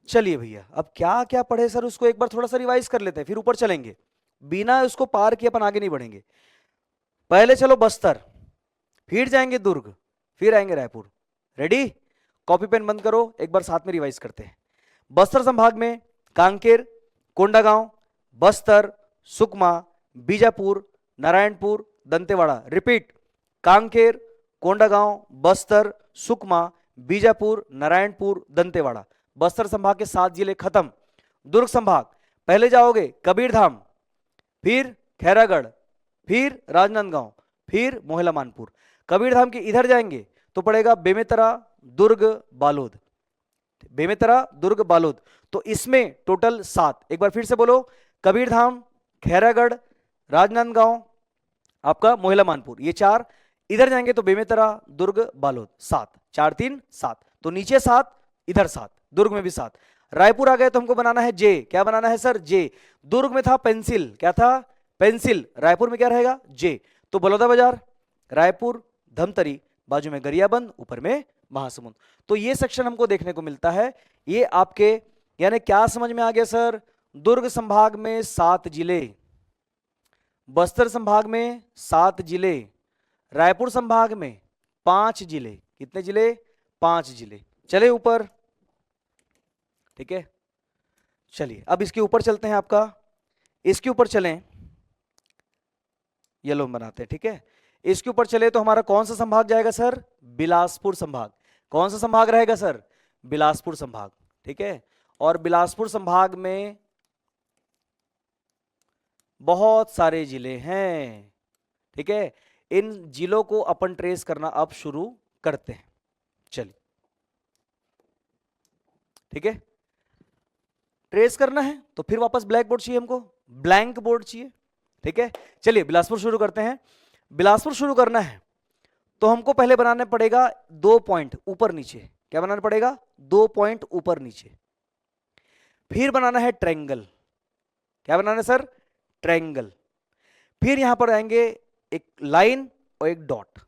चलिए भैया, अब क्या क्या पढ़े सर, उसको एक बार थोड़ा सा रिवाइज कर लेते हैं, फिर ऊपर चलेंगे। बिना उसको पार किए अपन आगे नहीं बढ़ेंगे। पहले चलो बस्तर, फिर जाएंगे दुर्ग, फिर आएंगे रायपुर। रेडी? कॉपी पेन बंद करो, एक बार साथ में रिवाइज करते हैं। बस्तर संभाग में कांकेर, कोंडागांव, बस्तर, सुकमा, बीजापुर, नारायणपुर, दंतेवाड़ा। रिपीट, कांकेर, कोंडागांव, बस्तर, सुकमा, बीजापुर, नारायणपुर, दंतेवाड़ा। बस्तर संभाग के 7 जिले खत्म। दुर्ग संभाग, पहले जाओगे कबीरधाम, फिर खैरागढ़, फिर राजनांदगांव, फिर मोहला मानपुर। कबीरधाम के इधर जाएंगे तो पड़ेगा बेमेतरा, दुर्ग, बालोद, बेमेतरा, दुर्ग, बालोद। तो इसमें टोटल 7, एक बार फिर से बोलो, कबीरधाम, खैरागढ़, राजनांदगांव, आपका मोहला मानपुर, ये 4। इधर जाएंगे तो बेमेतरा, दुर्ग, बालोद, 7, 4 3 7, तो नीचे 7, इधर 7, दुर्ग में भी 7। रायपुर आ गए तो हमको बनाना है जे। क्या बनाना है सर? जे। दुर्ग में था पेंसिल, क्या था? पेंसिल। रायपुर में क्या रहेगा? जे। तो बलौदाबाजार, रायपुर, धमतरी, बाजू में गरियाबंद, ऊपर में महासमुंद। तो ये सेक्शन हमको देखने को मिलता है। ये आपके यानी क्या समझ में आ गया सर? दुर्ग संभाग में 7 जिले, बस्तर संभाग में 7 जिले, रायपुर संभाग में 5 जिले। कितने जिले? 5 जिले। चले ऊपर, ठीक है। चलिए अब इसके ऊपर चलते हैं। आपका इसके ऊपर चलें, येलो बनाते हैं, ठीक है। इसके ऊपर चले तो हमारा कौन सा संभाग जाएगा सर? बिलासपुर संभाग। कौन सा संभाग रहेगा सर? बिलासपुर संभाग, ठीक है। और बिलासपुर संभाग में बहुत सारे जिले हैं, ठीक है। इन जिलों को अपन ट्रेस करना अब शुरू करते हैं। चलिए, ठीक है। ट्रेस करना है तो फिर वापस ब्लैक बोर्ड चाहिए हमको, ब्लैंक बोर्ड चाहिए, ठीक है। चलिए बिलासपुर शुरू करते हैं। बिलासपुर शुरू करना है तो हमको पहले बनाना पड़ेगा 2 पॉइंट ऊपर नीचे। क्या बनाना पड़ेगा? 2 पॉइंट ऊपर नीचे। फिर बनाना है ट्रायंगल। क्या बनाना है सर? ट्रायंगल। फिर यहां पर आएंगे एक लाइन और एक डॉट,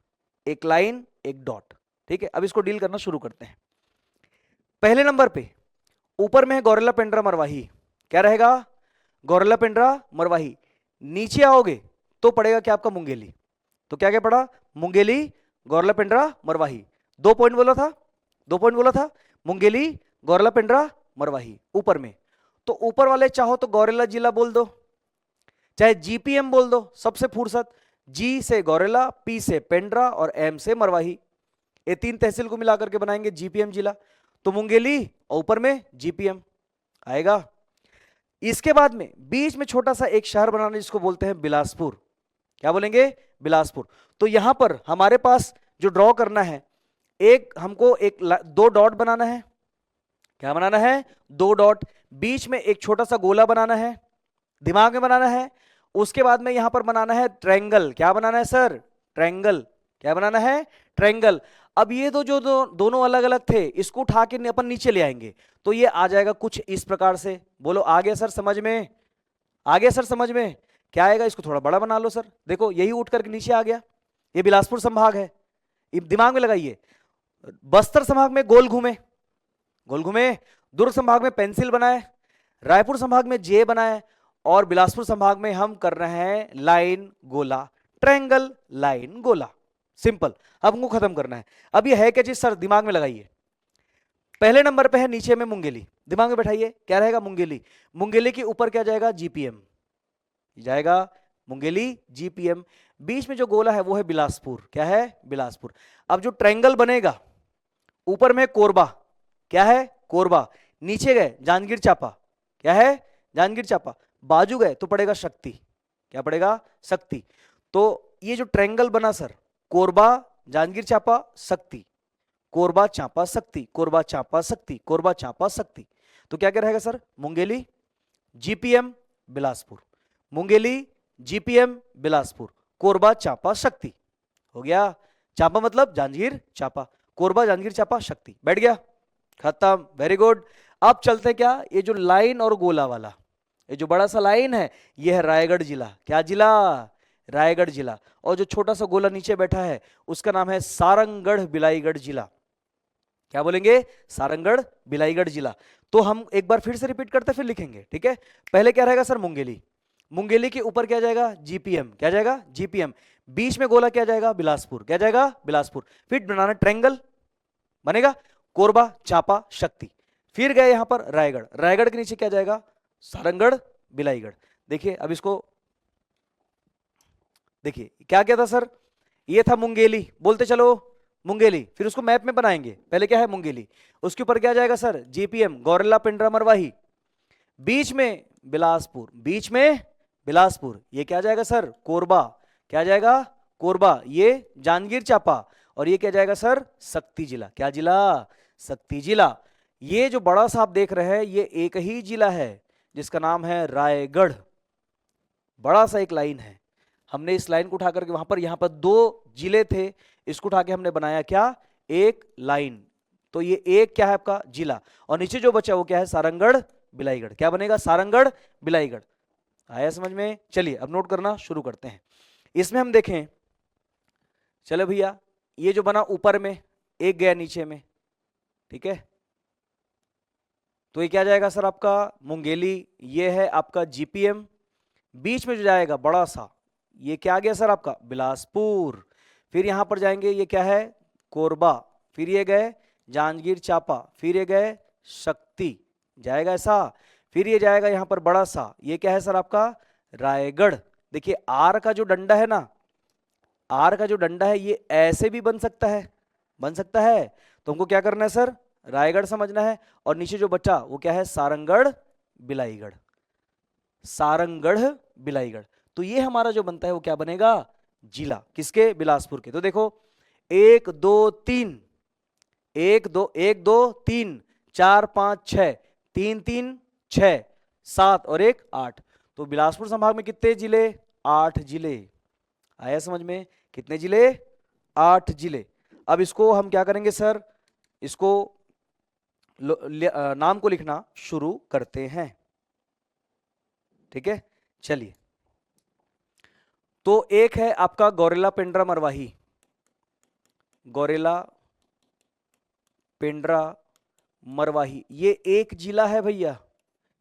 एक लाइन एक डॉट, ठीक है। अब इसको डील करना शुरू करते हैं। पहले नंबर पे ऊपर में है गौरेला पेंड्रा मरवाही। क्या रहेगा? गौरेला पेंड्रा मरवाही। नीचे आओगे तो पड़ेगा क्या आपका? मुंगेली। तो क्या क्या पड़ा? मुंगेली, गौरेला पेंड्रा मरवाही। 2 पॉइंट बोला था, 2 पॉइंट बोला था, मुंगेली, गौरेला पेंड्रा मरवाही ऊपर में। तो ऊपर वाले चाहो तो गौरेला जिला बोल दो, चाहे जीपीएम बोल दो, सबसे फुर्सत। जी से गौरेला, पी से पेंड्रा और एम से मरवाही। ये 3 तहसील को मिलाकर के बनाएंगे जीपीएम जिला। तो मुंगेली और ऊपर में जीपीएम आएगा। इसके बाद में बीच में छोटा सा एक शहर बनाना जिसको बोलते हैं बिलासपुर। क्या बोलेंगे? बिलासपुर। तो यहां पर हमारे पास जो ड्रॉ करना है, एक हमको 2 डॉट बनाना है। क्या बनाना है? 2 डॉट। बीच में एक छोटा सा गोला बनाना है, दिमाग में बनाना है। उसके बाद में यहां पर बनाना है ट्रायंगल। क्या बनाना है सर? ट्रायंगल। क्या बनाना है? ट्रायंगल। अब ये दोनों अलग अलग थे, इसको उठा के अपन नीचे ले आएंगे तो ये आ जाएगा कुछ इस प्रकार से। बोलो आ गया सर समझ में? आ गया सर समझ में? क्या आएगा, इसको थोड़ा बड़ा बना लो सर, देखो यही उठ करके नीचे आ गया, ये बिलासपुर संभाग है। दिमाग में लगाइए, बस्तर संभाग में गोल घूमे, गोल घूमे, दुर्ग संभाग में पेंसिल बनाए, रायपुर संभाग में जे बनाए, और बिलासपुर संभाग में हम कर रहे हैं लाइन गोला, ट्रायंगल लाइन गोला। सिंपल, अब हमको खत्म करना है। अब ये है क्या चीज सर, दिमाग में लगाइए। पहले नंबर पे है नीचे में मुंगेली, दिमाग में बैठाइए क्या रहेगा, मुंगेली। मुंगेली के ऊपर क्या जाएगा, जीपीएम जाएगा, मुंगेली जीपीएम। बीच में जो गोला है वो है बिलासपुर, क्या है, बिलासपुर। अब जो ट्रायंगल बनेगा, ऊपर में कोरबा, क्या है, कोरबा। नीचे गए जांजगीर चांपा, क्या है, जांजगीर चांपा। बाजू गए तो पड़ेगा शक्ति, क्या पड़ेगा, शक्ति। तो ये जो ट्रायंगल बना सर, कोरबा, जांजगीर चांपा, शक्ति, कोरबा चांपा शक्ति, कोरबा चांपा शक्ति, कोरबा चांपा शक्ति। तो क्या क्या रहेगा sir, Mungeli GPM Bilaspur, Mungeli GPM Bilaspur, Korba Champa शक्ति। हो गया, चांपा मतलब जांजगीर चांपा, कोरबा जांजगीर चांपा शक्ति। बैठ गया, खत्म, वेरी गुड। अब चलते क्या, ये जो लाइन और गोला वाला, ये जो बड़ा सा लाइन है ये है रायगढ़ जिला, क्या जिला, रायगढ़ जिला। और जो छोटा सा गोला नीचे बैठा है उसका नाम है सारंगढ़ बिलाईगढ़ जिला, क्या बोलेंगे, सारंगढ़ बिलाईगढ़ जिला। तो हम एक बार फिर से रिपीट करते फिर लिखेंगे, ठीक है। पहले क्या रहेगा सर, मुंगेली, मुंगेली के ऊपर क्या जाएगा, जीपीएम, क्या जाएगा, जीपीएम। बीच में गोला क्या जाएगा, बिलासपुर, क्या जाएगा, बिलासपुर। फिर बनाना ट्रायंगल बनेगा, कोरबा चांपा शक्ति। फिर गए यहां पर रायगढ़, रायगढ़ के नीचे क्या जाएगा, सारंगढ़ बिलाईगढ़। देखिए अब इसको देखिए क्या क्या था सर, ये था मुंगेली, बोलते चलो मुंगेली। फिर उसको मैप में बनाएंगे, पहले क्या है मुंगेली, उसके ऊपर क्या जाएगा सर, जीपीएम, गौरेला पिंडरा मरवाही। बीच में बिलासपुर, बीच में बिलासपुर, ये क्या जाएगा सर, कोरबा, क्या जाएगा, कोरबा। ये जांजगीर चांपा, और ये क्या जाएगा सर, शक्ति जिला, क्या जिला, शक्ति जिला। ये जो बड़ा सा आप देख रहे हैं ये एक ही जिला है जिसका नाम है रायगढ़, बड़ा सा एक लाइन है। हमने इस लाइन को उठा करके वहां पर, यहां पर दो जिले थे, इसको उठा के हमने बनाया क्या, एक लाइन। तो ये एक क्या है आपका जिला, और नीचे जो बचा वो क्या है, सारंगढ़ बिलाईगढ़, क्या बनेगा, सारंगढ़ बिलाईगढ़। आया समझ में? चलिए अब नोट करना शुरू करते हैं। इसमें हम देखें, चलो भैया, ये जो बना ऊपर में, एक गया नीचे में, ठीक है। तो ये क्या जाएगा सर आपका मुंगेली, ये है आपका जीपीएम। बीच में जो जाएगा बड़ा सा, ये क्या आ गया सर आपका बिलासपुर। फिर यहां पर जाएंगे, ये क्या है, कोरबा। फिर ये गए जांजगीर चांपा, फिर ये गए शक्ति, जाएगा ऐसा। फिर ये जाएगा यहां पर बड़ा सा, ये क्या है सर आपका रायगढ़। देखिए आर का जो डंडा है ना, आर का जो डंडा है ये ऐसे भी बन सकता है, बन सकता है। तो हमको क्या करना है सर, रायगढ़ समझना है। और नीचे जो बचा वो क्या है, सारंगढ़ बिलाईगढ़, सारंगढ़ बिलाईगढ़। तो ये हमारा जो बनता है वो क्या बनेगा, जिला, किसके, बिलासपुर के। तो देखो 1 2 3, 1 2 1 2 3 4 5 6, 3 3 6 7 और 1 8। तो बिलासपुर संभाग में कितने जिले, 8 जिले। आया समझ में, कितने जिले, 8 जिले। अब इसको हम क्या करेंगे सर, इसको नाम को लिखना शुरू करते हैं, ठीक है। चलिए, तो एक है आपका गौरेला पिंडरा मरवाही, गौरेला पिंडरा मरवाही, ये एक जिला है भैया,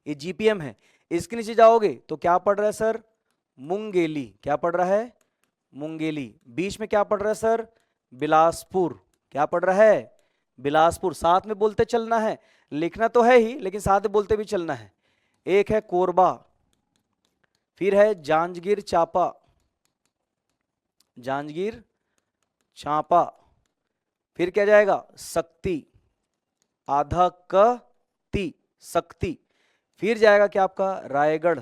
ये जीपीएम है। इसके नीचे जाओगे तो क्या पड़ रहा है सर, मुंगेली, क्या पड़ रहा है, मुंगेली। बीच में क्या पड़ रहा है सर, बिलासपुर, क्या पड़ रहा है, बिलासपुर। साथ में बोलते चलना है, लिखना तो है ही लेकिन साथ में बोलते भी चलना है। एक है कोरबा, फिर है जांजगीर चांपा, जांजगीर चांपा। फिर क्या जाएगा, शक्ति, आधा क ती, शक्ति। फिर जाएगा क्या आपका रायगढ़,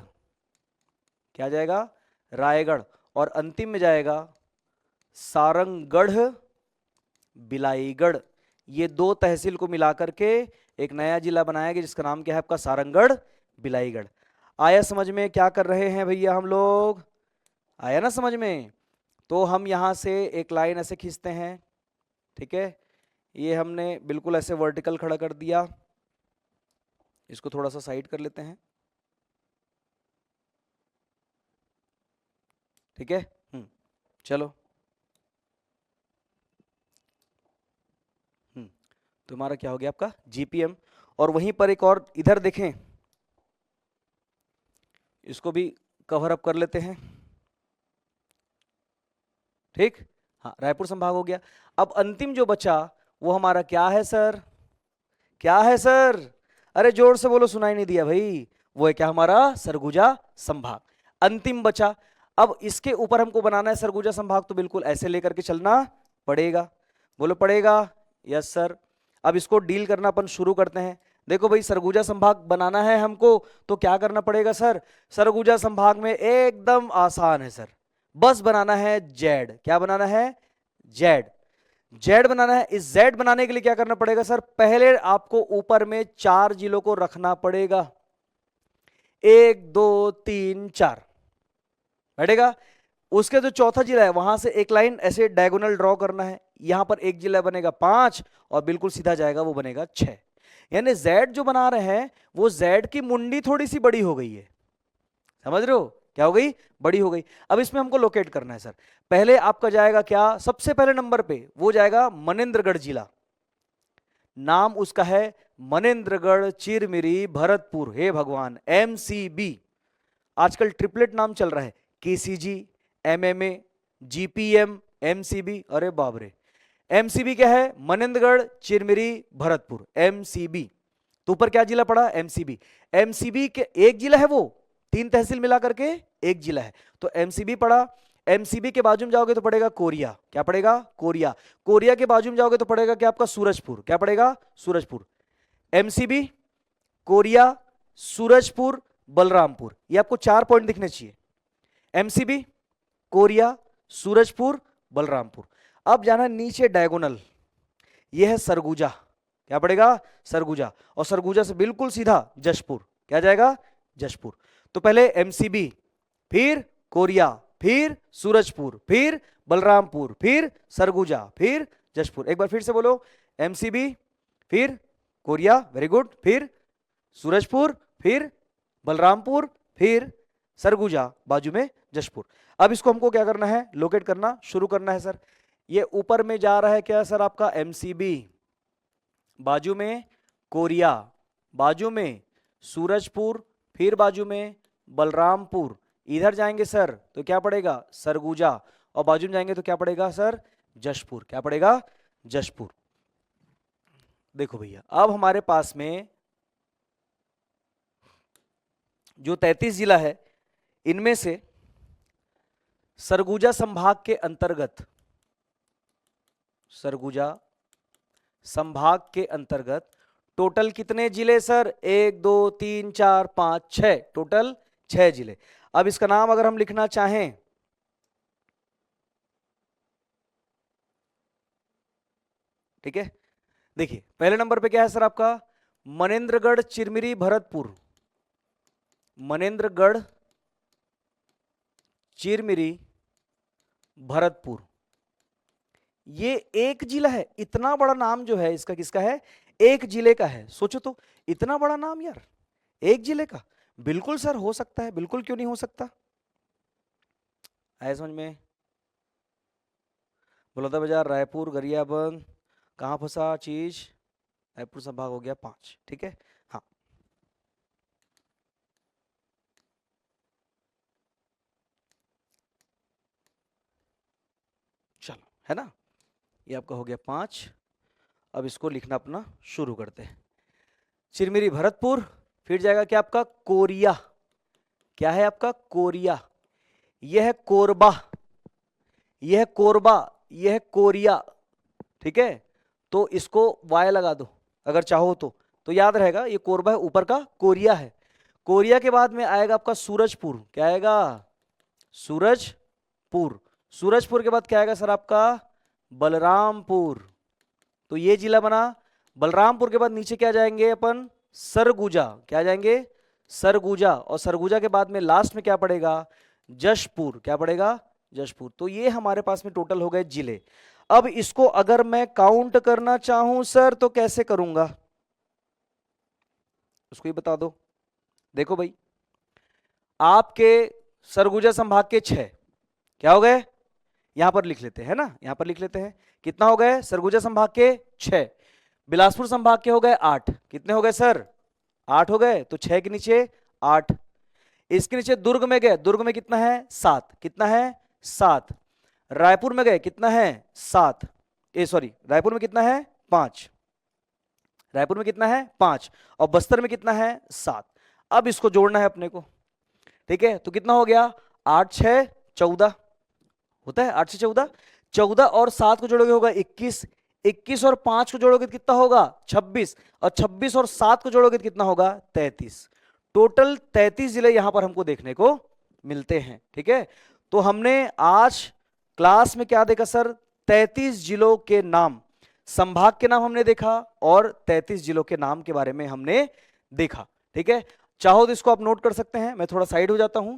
क्या जाएगा, रायगढ़। और अंतिम में जाएगा सारंगढ़ बिलाईगढ़। ये दो तहसील को मिलाकर के एक नया जिला बनाया गया जिसका नाम क्या है आपका सारंगढ़ बिलाईगढ़। आया समझ में क्या कर रहे हैं भैया हम लोग, आया ना समझ में। तो हम यहां से एक लाइन ऐसे खींचते हैं, ठीक है। ये हमने बिल्कुल ऐसे वर्टिकल खड़ा कर दिया, इसको थोड़ा सा साइड कर लेते हैं, ठीक है। चलो तुम्हारा क्या हो गया आपका जीपीएम। और वहीं पर एक और इधर देखें, इसको भी कवर अप कर लेते हैं, ठीक। हाँ, रायपुर संभाग हो गया। अब अंतिम जो बचा वो हमारा क्या है सर, क्या है सर, अरे जोर से बोलो, सुनाई नहीं दिया भाई। वो है क्या हमारा सरगुजा संभाग, अंतिम बचा। अब इसके ऊपर हमको बनाना है सरगुजा संभाग, तो बिल्कुल ऐसे लेकर के चलना पड़ेगा, बोलो पड़ेगा, यस सर। अब इसको डील करना अपन शुरू करते हैं। देखो भाई, सरगुजा संभाग बनाना है हमको, तो क्या करना पड़ेगा सर, सरगुजा संभाग में एकदम आसान है सर, बस बनाना है जेड। क्या बनाना है, जेड, जेड बनाना है। इस जेड बनाने के लिए क्या करना पड़ेगा सर, पहले आपको ऊपर में 4 जिलों को रखना पड़ेगा, 1 2 3 4 बैठेगा। उसके जो चौथा जिला है वहां से एक लाइन ऐसे डायगोनल ड्रॉ करना है, यहां पर एक जिला बनेगा 5 और बिल्कुल सीधा जाएगा, वो बनेगा 6। यानी जेड जो बना रहे हैं वो जेड की मुंडी थोड़ी सी बड़ी हो गई है, समझ रहे हो, क्या हो गई, बड़ी हो गई। अब इसमें हमको लोकेट करना है सर। पहले आपका जाएगा क्या, सबसे पहले नंबर पे वो जाएगा मनेंद्रगढ़ जिला, नाम उसका है मनेंद्रगढ़ चिरमिरी भरतपुर। हे भगवान, एमसीबी, आजकल ट्रिपलेट नाम चल रहा है, केसीजी, एमएमए, जीपीएम, एमसीबी। अरे बाप रे, एमसीबी क्या है, मनेंद्रगढ़ चिरमिरी भरतपुर, एमसीबी। तो ऊपर क्या जिला पड़ा, एमसीबी। एमसीबी के एक जिला है, वो 3 तहसील मिला करके एक जिला है, तो एमसीबी पड़ा। एमसीबी के बाजू में जाओगे तो पड़ेगा कोरिया, क्या पड़ेगा, कोरिया। कोरिया के बाजू में जाओगे तो पड़ेगा क्या आपका सूरजपुर, क्या पड़ेगा, सूरजपुर। एमसीबी, कोरिया, सूरजपुर, बलरामपुर, ये आपको 4 पॉइंट दिखने चाहिए, एमसीबी, कोरिया, सूरजपुर, बलरामपुर। अब जाना नीचे डायगोनल, ये है सरगुजा, क्या पड़ेगा, सरगुजा। और सरगुजा से बिल्कुल सीधा जशपुर, क्या जाएगा, जशपुर। तो पहले एमसीबी, फिर कोरिया, फिर सूरजपुर, फिर बलरामपुर, फिर सरगुजा, फिर जशपुर। एक बार फिर से बोलो, एमसीबी, फिर कोरिया, वेरी गुड, फिर सूरजपुर, फिर बलरामपुर, फिर सरगुजा, बाजू में जशपुर। अब इसको हमको क्या करना है, लोकेट करना शुरू करना है सर। ये ऊपर में जा रहा है क्या सर आपका एमसीबी, बाजू में कोरिया, बाजू में सूरजपुर, फिर बाजू में बलरामपुर। इधर जाएंगे सर तो क्या पड़ेगा, सरगुजा, और बाजू में जाएंगे तो क्या पड़ेगा सर, जशपुर, क्या पड़ेगा, जशपुर। देखो भैया, अब हमारे पास में जो 33 जिला है, इनमें से सरगुजा संभाग के अंतर्गत, सरगुजा संभाग के अंतर्गत टोटल कितने जिले सर, 1 2 3 4 5 6, टोटल 6 जिले। अब इसका नाम अगर हम लिखना चाहें, ठीक है, देखिए पहले नंबर पे क्या है सर आपका, मनेंद्रगढ़ चिरमिरी भरतपुर, मनेंद्रगढ़ चिरमिरी भरतपुर, ये एक जिला है। इतना बड़ा नाम जो है इसका किसका है, एक जिले का है। सोचो तो, इतना बड़ा नाम यार, एक जिले का। बिल्कुल सर हो सकता है, बिल्कुल क्यों नहीं हो सकता, आया समझ में। बलौदा बाजार, रायपुर, गरियाबंद, कहां फंसा चीज, रायपुर संभाग हो गया 5, ठीक है। हाँ, चलो, है ना, ये आपका हो गया 5। अब इसको लिखना अपना शुरू करते हैं। चिरमिरी भरतपुर, फिर जाएगा क्या आपका कोरिया, क्या है आपका कोरिया, यह है कोरबा, यह है कोरबा, यह है कोरिया, ठीक है। तो इसको वाय लगा दो अगर चाहो तो याद रहेगा ये कोरबा है, ऊपर का कोरिया है। कोरिया के बाद में आएगा आपका सूरजपुर, क्या आएगा, सूरजपुर। सूरजपुर के बाद क्या आएगा सर आपका बलरामपुर, तो ये जिला बना। बलरामपुर के बाद नीचे क्या जाएंगे अपन, सरगुजा, क्या जाएंगे, सरगुजा। और सरगुजा के बाद में लास्ट में क्या पड़ेगा, जशपुर, क्या पड़ेगा, जशपुर। तो ये हमारे पास में टोटल हो गए जिले। अब इसको अगर मैं काउंट करना चाहूं सर तो कैसे करूंगा, उसको ही बता दो। देखो भाई, आपके सरगुजा संभाग के 6 क्या हो गए, यहां पर लिख लेते हैं ना, यहां पर लिख लेते हैं। कितना हो गए सरगुजा संभाग के 6, बिलासपुर संभाग के हो गए 8। कितने हो गए सर, 8 हो गए। तो 6 के नीचे 8। इसके नीचे दुर्ग में गए, दुर्ग में कितना है 7। कितना है 7। रायपुर में गए कितना है 7, सॉरी रायपुर में कितना है 5। रायपुर में कितना है 5 और बस्तर में कितना है 7। अब इसको जोड़ना है अपने को, ठीक है। तो कितना हो गया 8 6 14 होता है, 8 से 14, 14 और 7 को जोड़ोगे होगा 21, 21 और 5 को जोड़ोगे तो कितना होगा 26, और 26 और 7 को जोड़ोगे तो कितना होगा 33। टोटल 33 जिले यहां पर हमको देखने को मिलते हैं, ठीक है। तो हमने आज क्लास में क्या देखा सर, 33 जिलों के नाम, संभाग के नाम हमने देखा और 33 जिलों के नाम के बारे में हमने देखा, ठीक है। चाहो तो इसको आप नोट कर सकते हैं, मैं थोड़ा साइड हो जाता हूं,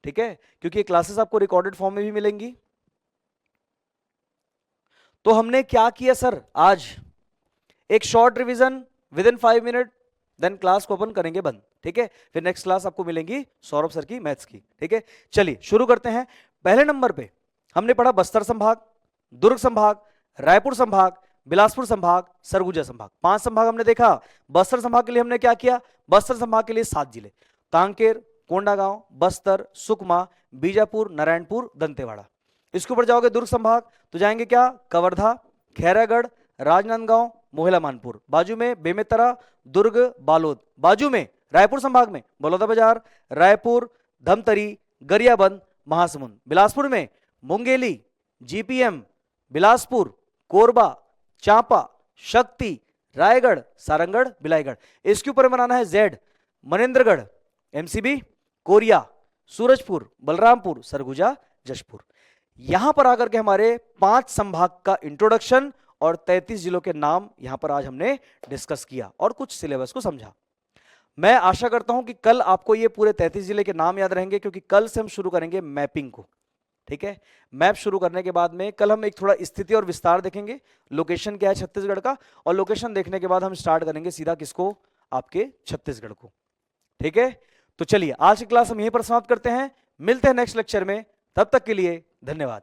ठीक है, क्योंकि ये क्लासेस आपको रिकॉर्डेड फॉर्म में भी मिलेंगी। तो हमने क्या किया सर, आज एक short revision within 5 minute, then class को अपन करेंगे बंद, ठीक है। फिर नेक्स्ट क्लास आपको मिलेंगी सौरभ सर की मैथ्स की, ठीक है। चलिए शुरू करते हैं। पहले नंबर पे हमने पढ़ा बस्तर संभाग, दुर्ग संभाग, रायपुर संभाग, बिलासपुर संभाग, सरगुजा संभाग, 5 संभाग हमने देखा। बस्तर संभाग के लिए हमने क्या किया, बस्तर संभाग के लिए 7 जिले, कांकेर, कोंडागांव, बस्तर, सुकमा, बीजापुर, नारायणपुर, दंतेवाड़ा। इसके ऊपर जाओगे दुर्ग संभाग तो जाएंगे क्या, कवर्धा, खैरागढ़, राजनांदगांव, मोहिला मानपुर। बाजू में बेमेतरा, दुर्ग, बालोद। बाजू में रायपुर संभाग में बलौदाबाजार, रायपुर, धमतरी, गरियाबंद, महासमुंद। बिलासपुर में मुंगेली, जीपीएम, बिलासपुर, कोरबा, चांपा, शक्ति, रायगढ़, सारंगढ़, बिलाईगढ़। इसके ऊपर बनाना है Z, Manendragarh, MCB, Korea, Surajpur, Balrampur, Surguja, Jashpur. यहां पर आकर के हमारे 5 संभाग का इंट्रोडक्शन और 33 जिलों के नाम यहां पर आज हमने डिस्कस किया और कुछ सिलेबस को समझा। मैं आशा करता हूं कि कल आपको ये पूरे 33 जिले के नाम याद रहेंगे, क्योंकि कल से हम शुरू करेंगे मैपिंग को, ठीक है। मैप शुरू करने के बाद में कल हम एक थोड़ा स्थिति और विस्तार देखेंगे, लोकेशन क्या है छत्तीसगढ़ का, और लोकेशन देखने के बाद हम स्टार्ट करेंगे सीधा किसको, आपके छत्तीसगढ़ को, ठीक है। तो चलिए आज की क्लास हम यहीं पर समाप्त करते हैं, मिलते हैं नेक्स्ट लेक्चर में, तब तक के लिए धन्यवाद।